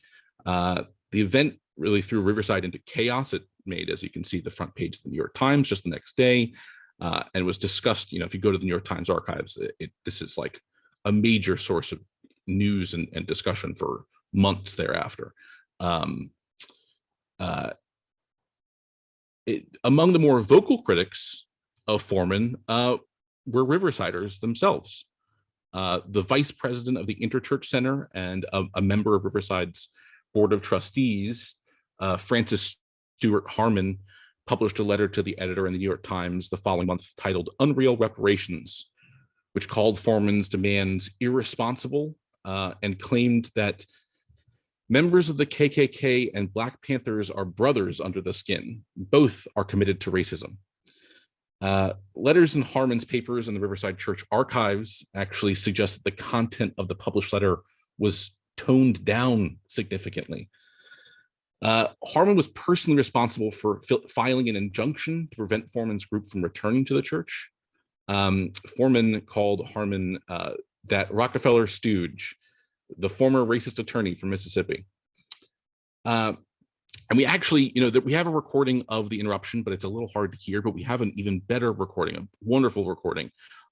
The event really threw Riverside into chaos. It made, as you can see, the front page of the New York Times just the next day, and was discussed. If you go to the New York Times archives, this is like a major source of news and discussion for months thereafter. Among the more vocal critics of Foreman were Riversiders themselves. The vice president of the Interchurch Center and a member of Riverside's Board of Trustees, Francis Stewart Harmon, published a letter to the editor in the New York Times the following month titled "Unreal Reparations," which called Foreman's demands irresponsible and claimed that members of the KKK and Black Panthers are brothers under the skin. Both are committed to racism. Letters in Harmon's papers in the Riverside Church Archives actually suggest that the content of the published letter was toned down significantly. Harmon was personally responsible for filing an injunction to prevent Foreman's group from returning to the church. Foreman called Harmon that Rockefeller stooge, the former racist attorney from Mississippi. And we actually, that we have a recording of the interruption, but it's a little hard to hear, but we have an even better recording, a wonderful recording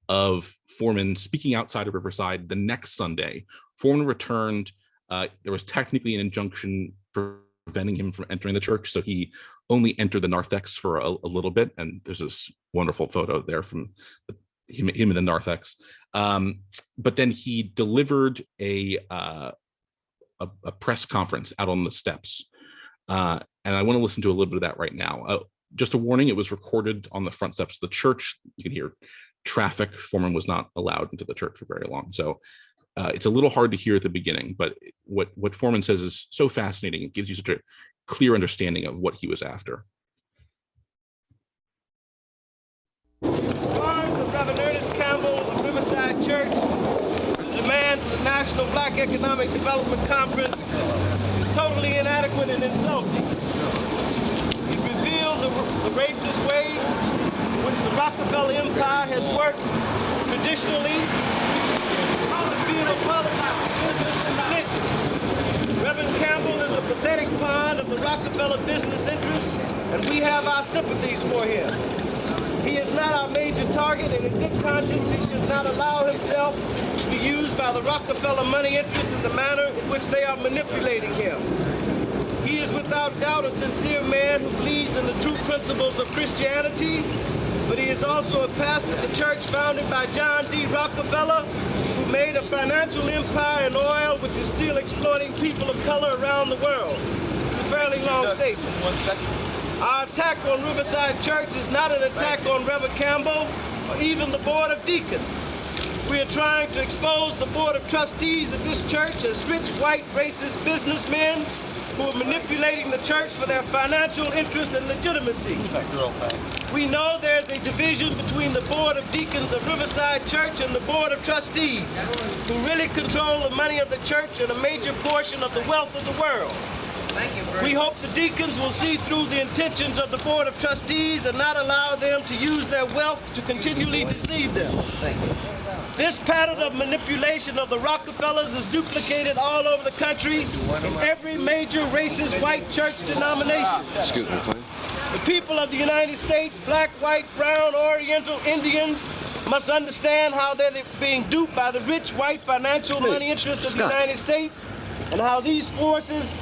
of Foreman speaking outside of Riverside the next Sunday. Foreman returned. There was technically an injunction preventing him from entering the church, so he only entered the narthex for a little bit, and there's this wonderful photo there from him in the narthex. But then he delivered a press conference out on the steps. And I want to listen to a little bit of that right now. Just a warning, it was recorded on the front steps of the church. You can hear traffic. Foreman was not allowed into the church for very long. So it's a little hard to hear at the beginning, but what Foreman says is so fascinating. It gives you such a clear understanding of what he was after. Reverend Ernest Campbell of Riverside Church, the demands of the National Black Economic Development Conference is totally inadequate and insulting. It revealed the racist way in which the Rockefeller Empire has worked traditionally on the field of politics, business, and religion. Reverend Campbell is a pathetic pawn of the Rockefeller business interests, and we have our sympathies for him. He is not our major target, and in good conscience, he should not allow himself to be used by the Rockefeller money interests in the manner in which they are manipulating him. He is without doubt a sincere man who believes in the true principles of Christianity, but he is also a pastor of the church founded by John D. Rockefeller, who made a financial empire in oil which is still exploiting people of color around the world. This is a fairly long statement. 1 second. Our attack on Riverside Church is not an attack on Reverend Campbell or even the Board of Deacons. We are trying to expose the Board of Trustees of this church as rich, white, racist businessmen who are manipulating the church for their financial interests and legitimacy. We know there's a division between the Board of Deacons of Riverside Church and the Board of Trustees, who really control the money of the church and a major portion of the wealth of the world. We hope the deacons will see through the intentions of the Board of Trustees and not allow them to use their wealth to continually deceive them. This pattern of manipulation of the Rockefellers is duplicated all over the country in every major racist white church denomination. Excuse me, please. The people of the United States, black, white, brown, oriental, Indians, must understand how they're being duped by the rich white financial money interests of the United States, and how these forces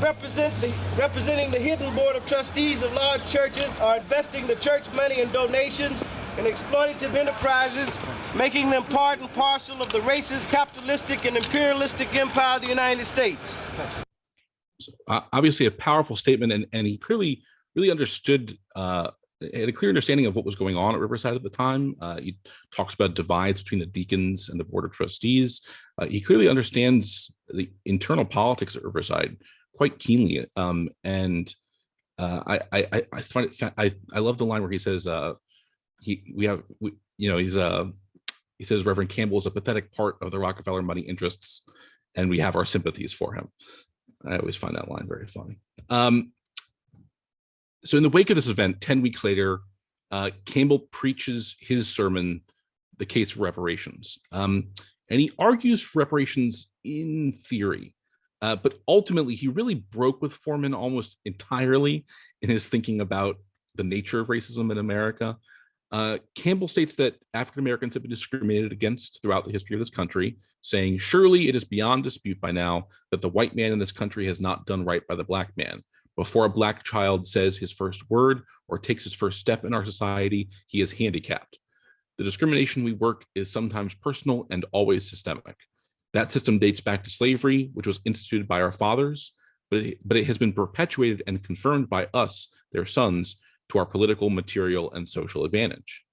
representing the hidden Board of Trustees of large churches are investing the church money and donations in exploitative enterprises, making them part and parcel of the racist, capitalistic, and imperialistic empire of the United States. So, obviously a powerful statement, and he clearly really understood, had a clear understanding of what was going on at Riverside at the time. He talks about divides between the deacons and the Board of Trustees. He clearly understands the internal politics at Riverside quite keenly. I find it, I love the line where he says, he says Reverend Campbell is a pathetic part of the Rockefeller money interests, and we have our sympathies for him. I always find that line very funny. So in the wake of this event, 10 weeks later, Campbell preaches his sermon, The Case for Reparations. And he argues for reparations in theory, but ultimately he really broke with Foreman almost entirely in his thinking about the nature of racism in America. Campbell states that African Americans have been discriminated against throughout the history of this country, saying, surely it is beyond dispute by now that the white man in this country has not done right by the black man. Before a black child says his first word or takes his first step in our society, he is handicapped. The discrimination we work is sometimes personal and always systemic. That system dates back to slavery, which was instituted by our fathers, but it has been perpetuated and confirmed by us, their sons, to our political, material, and social advantage.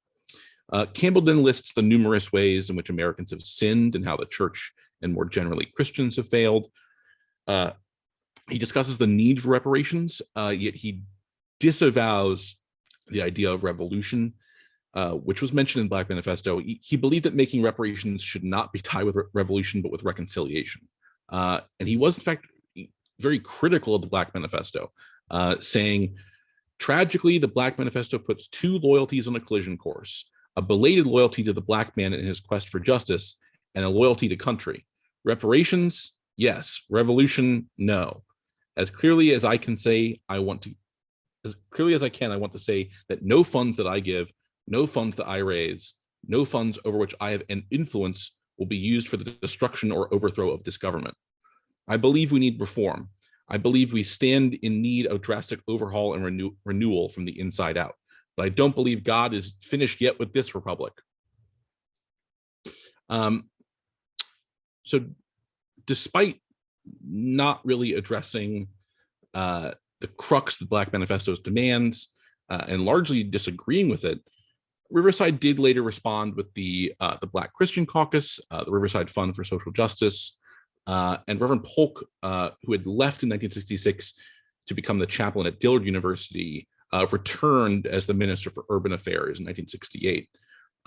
Campbell then lists the numerous ways in which Americans have sinned and how the church and more generally Christians have failed. He discusses the need for reparations, yet he disavows the idea of revolution, which was mentioned in Black Manifesto. He believed that making reparations should not be tied with revolution, but with reconciliation. And he was, in fact, very critical of the Black Manifesto, saying, tragically, the Black Manifesto puts two loyalties on a collision course, a belated loyalty to the Black man in his quest for justice, and a loyalty to country. Reparations, yes. Revolution, no. As clearly as I can, I want to say that no funds that I give, no funds that I raise, no funds over which I have an influence will be used for the destruction or overthrow of this government. I believe we need reform. I believe we stand in need of drastic overhaul and renewal from the inside out. But I don't believe God is finished yet with this republic. So despite not really addressing the crux of the Black Manifesto's demands and largely disagreeing with it. Riverside did later respond with the Black Christian Caucus, the Riverside Fund for Social Justice, and Reverend Polk, who had left in 1966 to become the chaplain at Dillard University, returned as the Minister for Urban Affairs in 1968.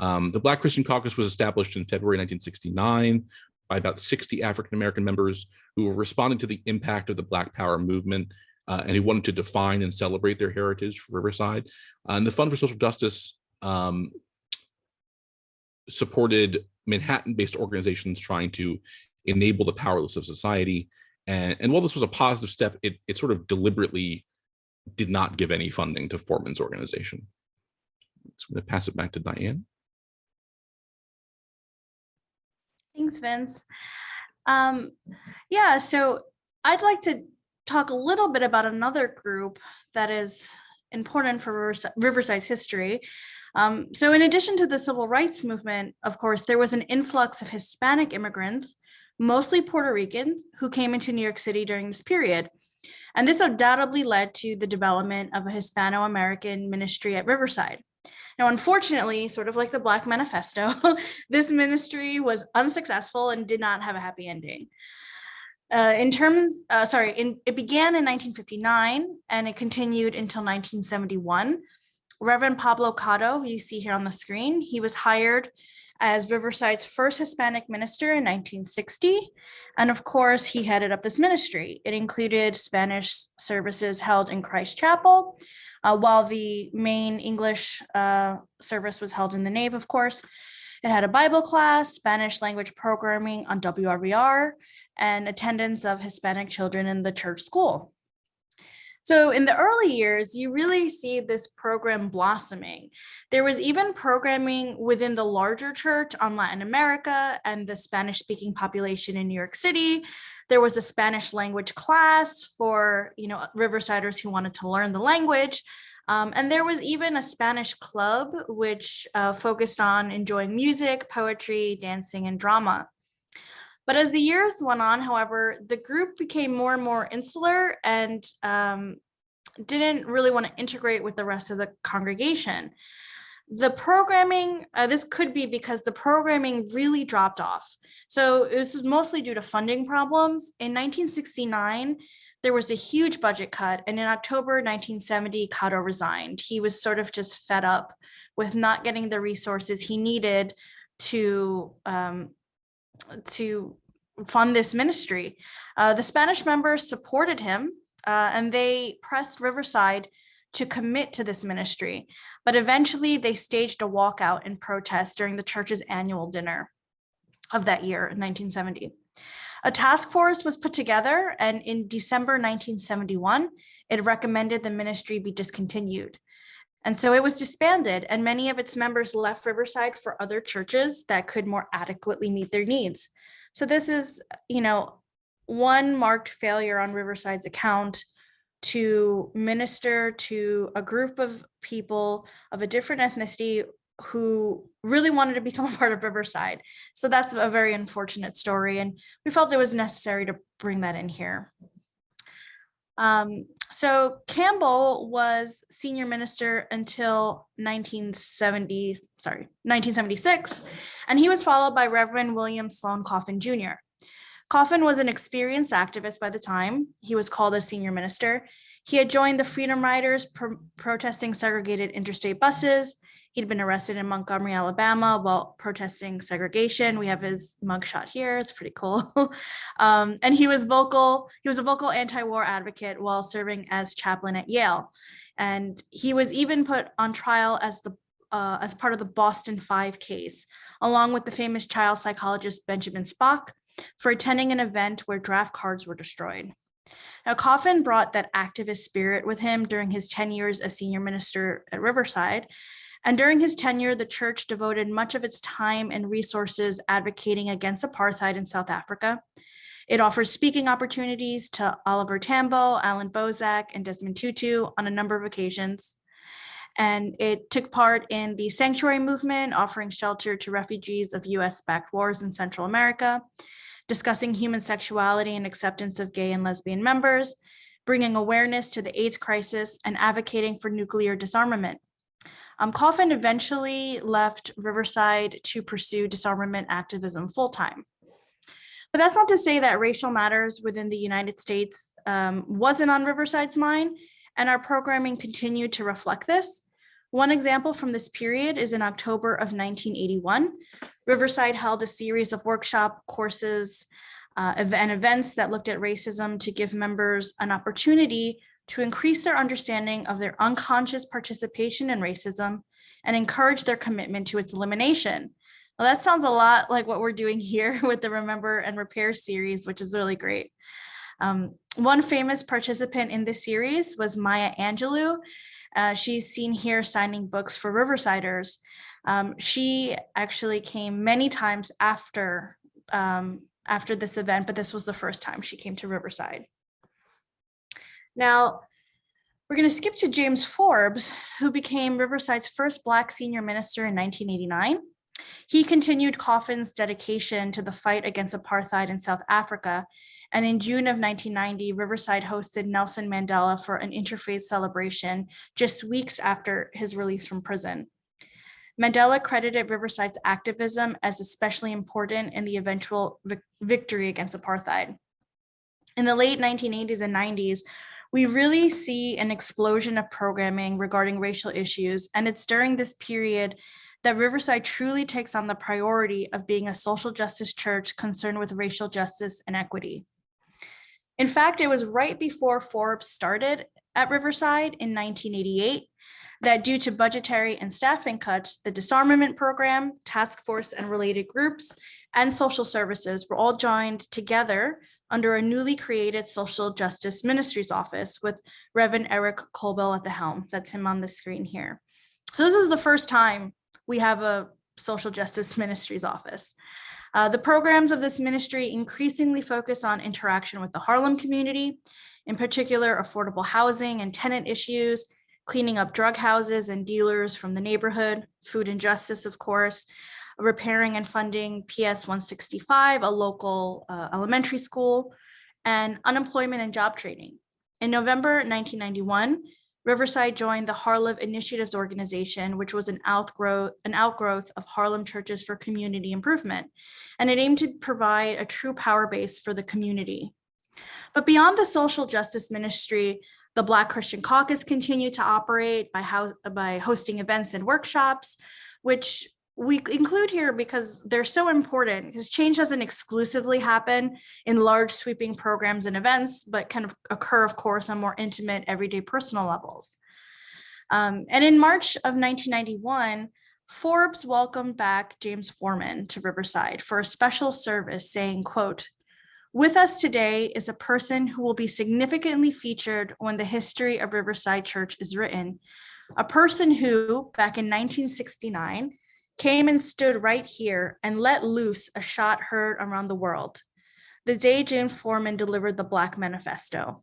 The Black Christian Caucus was established in February 1969 by about 60 African-American members who were responding to the impact of the Black Power movement and who wanted to define and celebrate their heritage for Riverside. And the Fund for Social Justice supported Manhattan-based organizations trying to enable the powerless of society. And while this was a positive step, it sort of deliberately did not give any funding to Foreman's organization. So I'm going to pass it back to Diane. Thanks, Vince. Yeah, so I'd like to talk a little bit about another group that is important for Riverside's history. So in addition to the civil rights movement, of course, there was an influx of Hispanic immigrants, mostly Puerto Ricans, who came into New York City during this period. And this undoubtedly led to the development of a Hispano-American ministry at Riverside. Now, unfortunately, sort of like the Black Manifesto, this ministry was unsuccessful and did not have a happy ending. It began in 1959 and it continued until 1971. Reverend Pablo Cotto, who you see here on the screen, he was hired as Riverside's first Hispanic minister in 1960. And of course, he headed up this ministry. It included Spanish services held in Christ Chapel, while the main English service was held in the nave, of course. It had a Bible class, Spanish language programming on WRVR, and attendance of Hispanic children in the church school. So in the early years, you really see this program blossoming. There was even programming within the larger church on Latin America and the Spanish-speaking population in New York City. There was a Spanish language class for, Riversiders who wanted to learn the language. And there was even a Spanish club, which focused on enjoying music, poetry, dancing, and drama. But as the years went on, however, the group became more and more insular and didn't really want to integrate with the rest of the congregation. The programming, this could be because the programming really dropped off. So this was mostly due to funding problems. In 1969, there was a huge budget cut, and in October 1970, Cotto resigned. He was sort of just fed up with not getting the resources he needed to fund this ministry. The Spanish members supported him, and they pressed Riverside to commit to this ministry, but eventually they staged a walkout in protest during the church's annual dinner of that year, 1970. A task force was put together, and in December 1971, it recommended the ministry be discontinued. And so it was disbanded, and many of its members left Riverside for other churches that could more adequately meet their needs. So this is, one marked failure on Riverside's account to minister to a group of people of a different ethnicity who really wanted to become a part of Riverside. So that's a very unfortunate story, and we felt it was necessary to bring that in here. So Campbell was senior minister until 1976, and he was followed by Reverend William Sloan Coffin Jr. Coffin was an experienced activist by the time he was called as senior minister. He had joined the Freedom Riders protesting segregated interstate buses. He'd been arrested in Montgomery, Alabama while protesting segregation. We have his mugshot here. It's pretty cool. And he was a vocal anti-war advocate while serving as chaplain at Yale. And he was even put on trial as part of the Boston 5 case, along with the famous child psychologist Benjamin Spock, for attending an event where draft cards were destroyed. Now, Coffin brought that activist spirit with him during his 10 years as senior minister at Riverside. And during his tenure, the church devoted much of its time and resources advocating against apartheid in South Africa. It offers speaking opportunities to Oliver Tambo, Alan Bozak, and Desmond Tutu on a number of occasions. And it took part in the sanctuary movement, offering shelter to refugees of US-backed wars in Central America, discussing human sexuality and acceptance of gay and lesbian members, bringing awareness to the AIDS crisis, and advocating for nuclear disarmament. Coffin eventually left Riverside to pursue disarmament activism full-time. But that's not to say that racial matters within the United States wasn't on Riverside's mind, and our programming continued to reflect this. One example from this period is in October of 1981. Riverside held a series of workshop courses and events that looked at racism to give members an opportunity to increase their understanding of their unconscious participation in racism and encourage their commitment to its elimination. Well, that sounds a lot like what we're doing here with the Remember and Repair series, which is really great. One famous participant in this series was Maya Angelou. She's seen here signing books for Riversiders. She actually came many times after this event, but this was the first time she came to Riverside. Now, we're going to skip to James Forbes, who became Riverside's first Black senior minister in 1989. He continued Coffin's dedication to the fight against apartheid in South Africa, and in June of 1990, Riverside hosted Nelson Mandela for an interfaith celebration just weeks after his release from prison. Mandela credited Riverside's activism as especially important in the eventual victory against apartheid. In the late 1980s and 90s, we really see an explosion of programming regarding racial issues, and it's during this period that Riverside truly takes on the priority of being a social justice church concerned with racial justice and equity. In fact, it was right before Forbes started at Riverside in 1988 that, due to budgetary and staffing cuts, the disarmament program, task force and related groups, and social services were all joined together under a newly created social justice ministries office with Reverend Eric Colbell at the helm. That's him on the screen here. So this is the first time we have a social justice ministries office. The programs of this ministry increasingly focus on interaction with the Harlem community, in particular affordable housing and tenant issues, cleaning up drug houses and dealers from the neighborhood, food and justice, of course, repairing and funding PS 165, a local elementary school, and unemployment and job training. In November 1991, Riverside joined the Harlem Initiatives Organization, which was an outgrowth of Harlem Churches for Community Improvement, and it aimed to provide a true power base for the community. But beyond the social justice ministry, the Black Christian Caucus continued to operate by hosting events and workshops, which we include here because they're so important, because change doesn't exclusively happen in large sweeping programs and events, but can occur, of course, on more intimate, everyday personal levels. And in March of 1991, Forbes welcomed back James Foreman to Riverside for a special service, saying, quote, "With us today is a person who will be significantly featured when the history of Riverside Church is written, a person who, back in 1969, came and stood right here and let loose a shot heard around the world, the day James Foreman delivered the Black Manifesto.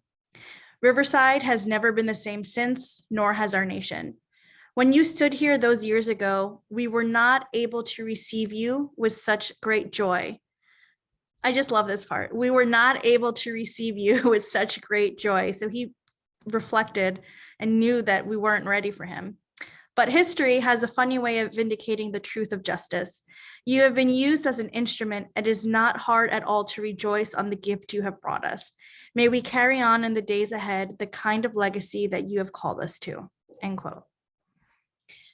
Riverside has never been the same since, nor has our nation. When you stood here those years ago, we were not able to receive you with such great joy." I just love this part. We were not able to receive you with such great joy. So he reflected and knew that we weren't ready for him. But history has a funny way of vindicating the truth of justice. You have been used as an instrument. It is not hard at all to rejoice on the gift you have brought us. May we carry on in the days ahead the kind of legacy that you have called us to, end quote.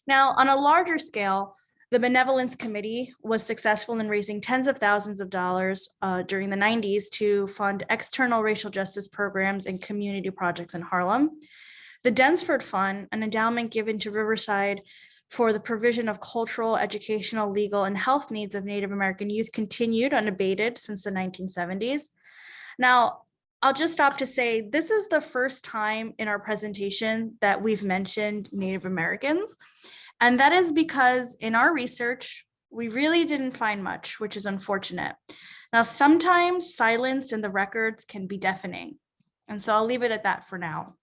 Now, on a larger scale, the Benevolence Committee was successful in raising tens of thousands of dollars during the 90s to fund external racial justice programs and community projects in Harlem. The Densford Fund, an endowment given to Riverside for the provision of cultural, educational, legal, and health needs of Native American youth, continued unabated since the 1970s. Now, I'll just stop to say this is the first time in our presentation that we've mentioned Native Americans. And that is because in our research, we really didn't find much, which is unfortunate. Now, sometimes silence in the records can be deafening. And so I'll leave it at that for now.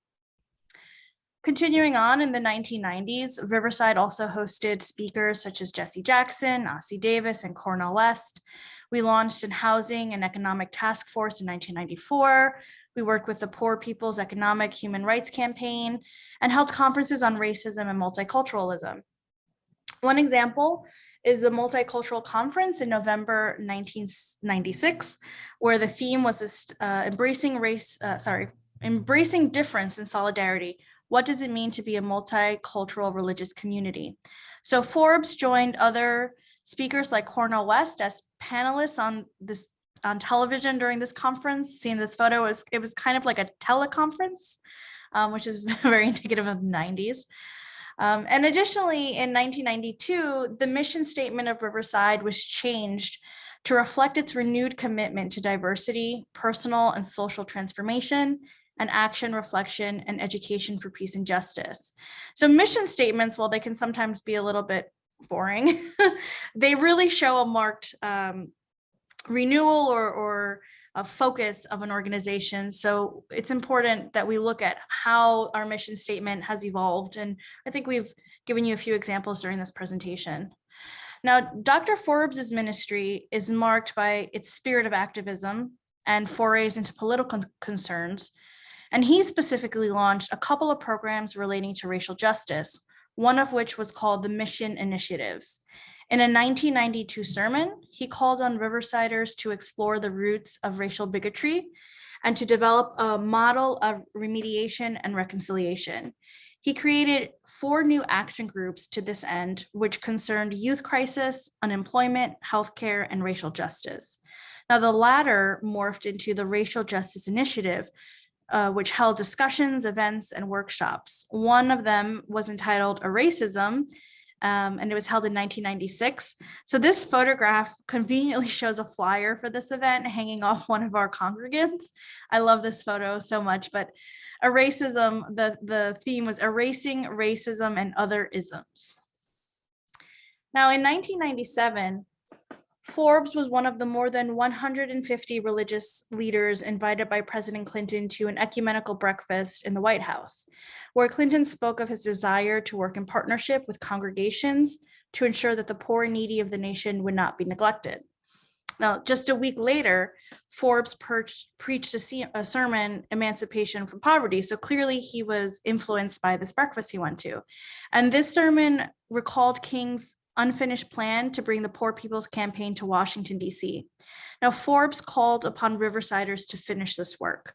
Continuing on in the 1990s, Riverside also hosted speakers such as Jesse Jackson, Ossie Davis, and Cornel West. We launched a housing and economic task force in 1994. We worked with the Poor People's Economic Human Rights Campaign and held conferences on racism and multiculturalism. One example is the Multicultural Conference in November 1996, where the theme was embracing difference and solidarity. What does it mean to be a multicultural religious community? So Forbes joined other speakers like Cornel West as panelists on television during this conference. Seeing this photo, it was kind of like a teleconference, which is very indicative of the 90s. And additionally, in 1992, the mission statement of Riverside was changed to reflect its renewed commitment to diversity, personal and social transformation, and action, reflection, and education for peace and justice. So mission statements, while they can sometimes be a little bit boring, they really show a marked renewal or a focus of an organization. So it's important that we look at how our mission statement has evolved. And I think we've given you a few examples during this presentation. Now, Dr. Forbes's ministry is marked by its spirit of activism and forays into political concerns. And he specifically launched a couple of programs relating to racial justice, one of which was called the Mission Initiatives. In a 1992 sermon, he called on Riversiders to explore the roots of racial bigotry and to develop a model of remediation and reconciliation. He created 4 new action groups to this end, which concerned youth crisis, unemployment, healthcare, and racial justice. Now, the latter morphed into the Racial Justice Initiative, which held discussions, events, and workshops. One of them was entitled A Racism, and it was held in 1996. So this photograph conveniently shows a flyer for this event hanging off one of our congregants. I love this photo so much, but a racism, the theme was erasing racism and other isms. Now in 1997, Forbes was one of the more than 150 religious leaders invited by President Clinton to an ecumenical breakfast in the White House, where Clinton spoke of his desire to work in partnership with congregations to ensure that the poor and needy of the nation would not be neglected. Now, just a week later, Forbes preached a sermon, Emancipation from Poverty. So clearly he was influenced by this breakfast he went to. And this sermon recalled King's unfinished plan to bring the Poor People's Campaign to Washington, D.C. Now, Forbes called upon Riversiders to finish this work.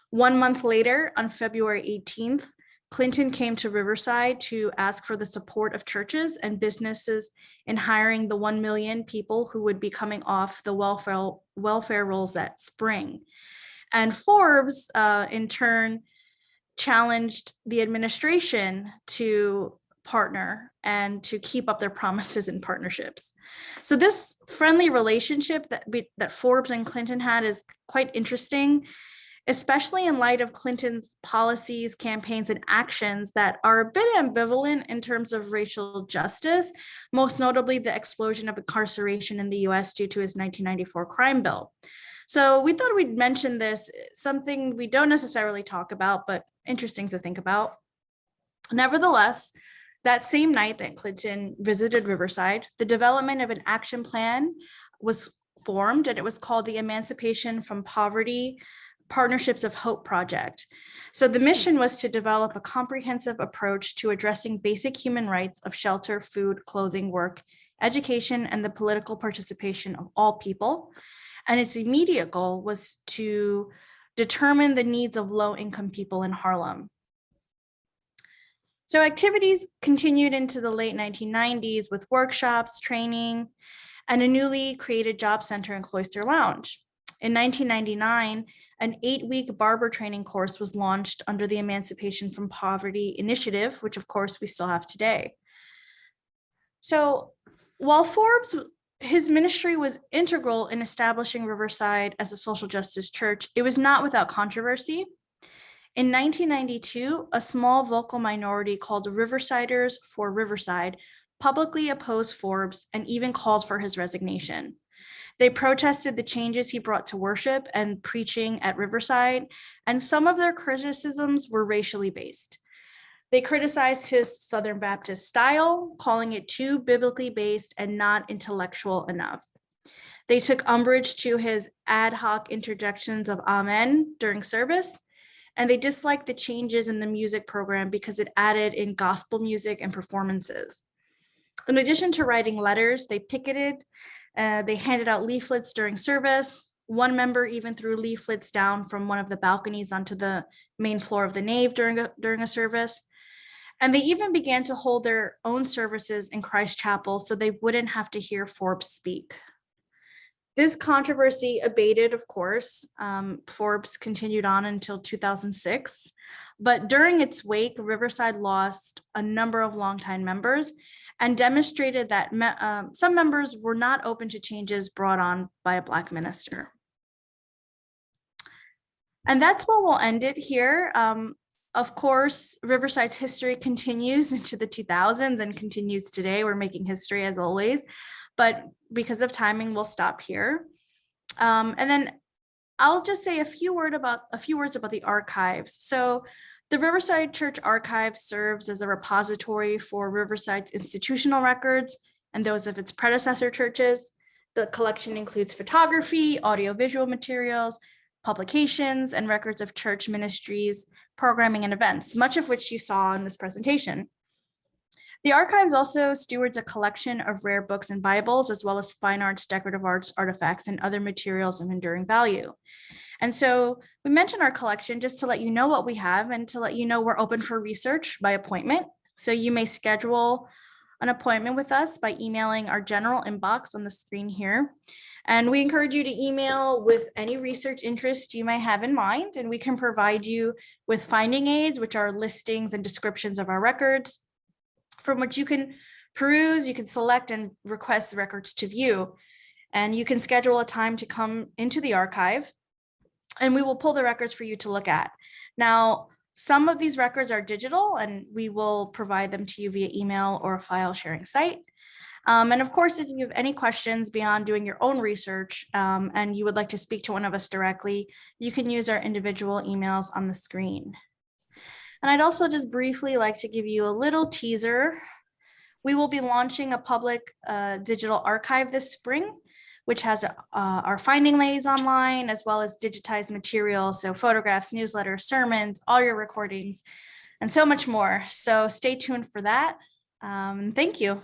1 month later, on February 18th, Clinton came to Riverside to ask for the support of churches and businesses in hiring the 1 million people who would be coming off the welfare rolls that spring. And Forbes, in turn, challenged the administration to partner and to keep up their promises and partnerships. So this friendly relationship that Forbes and Clinton had is quite interesting, especially in light of Clinton's policies, campaigns, and actions that are a bit ambivalent in terms of racial justice, most notably the explosion of incarceration in the US due to his 1994 crime bill. So we thought we'd mention this, something we don't necessarily talk about, but interesting to think about. Nevertheless, that same night that Clinton visited Riverside, the development of an action plan was formed, and it was called the Emancipation from Poverty Partnerships of Hope Project. So the mission was to develop a comprehensive approach to addressing basic human rights of shelter, food, clothing, work, education, and the political participation of all people. And its immediate goal was to determine the needs of low-income people in Harlem. So activities continued into the late 1990s with workshops, training, and a newly created job center in Cloister Lounge. In 1999, an 8-week barber training course was launched under the Emancipation from Poverty Initiative, which of course we still have today. So while Forbes, his ministry was integral in establishing Riverside as a social justice church, it was not without controversy. In 1992, a small vocal minority called Riversiders for Riverside publicly opposed Forbes and even called for his resignation. They protested the changes he brought to worship and preaching at Riverside, and some of their criticisms were racially based. They criticized his Southern Baptist style, calling it too biblically based and not intellectual enough. They took umbrage to his ad hoc interjections of amen during service, and they disliked the changes in the music program because it added in gospel music and performances. In addition to writing letters, they picketed, they handed out leaflets during service. One member even threw leaflets down from one of the balconies onto the main floor of the nave during a service. And they even began to hold their own services in Christ Chapel so they wouldn't have to hear Forbes speak. This controversy abated, of course. Forbes continued on until 2006, but during its wake, Riverside lost a number of longtime members and demonstrated that some members were not open to changes brought on by a Black minister. And that's where we'll end it here. Of course, Riverside's history continues into the 2000s and continues today. We're making history as always, but because of timing, we'll stop here. And then I'll just say a few words about the archives. So the Riverside Church Archives serves as a repository for Riverside's institutional records and those of its predecessor churches. The collection includes photography, audiovisual materials, publications, and records of church ministries, programming, and events, much of which you saw in this presentation. The archives also stewards a collection of rare books and Bibles, as well as fine arts, decorative arts, artifacts, and other materials of enduring value. And so we mentioned our collection just to let you know what we have and to let you know we're open for research by appointment. So you may schedule an appointment with us by emailing our general inbox on the screen here. And we encourage you to email with any research interest you may have in mind, and we can provide you with finding aids, which are listings and descriptions of our records, from which you can peruse, you can select and request records to view. And you can schedule a time to come into the archive, and we will pull the records for you to look at. Now, some of these records are digital, and we will provide them to you via email or a file sharing site. And of course, if you have any questions beyond doing your own research and you would like to speak to one of us directly, you can use our individual emails on the screen. And I'd also just briefly like to give you a little teaser. We will be launching a public digital archive this spring, which has our finding aids online, as well as digitized materials, so photographs, newsletters, sermons, all your recordings, and so much more. So stay tuned for that. Thank you.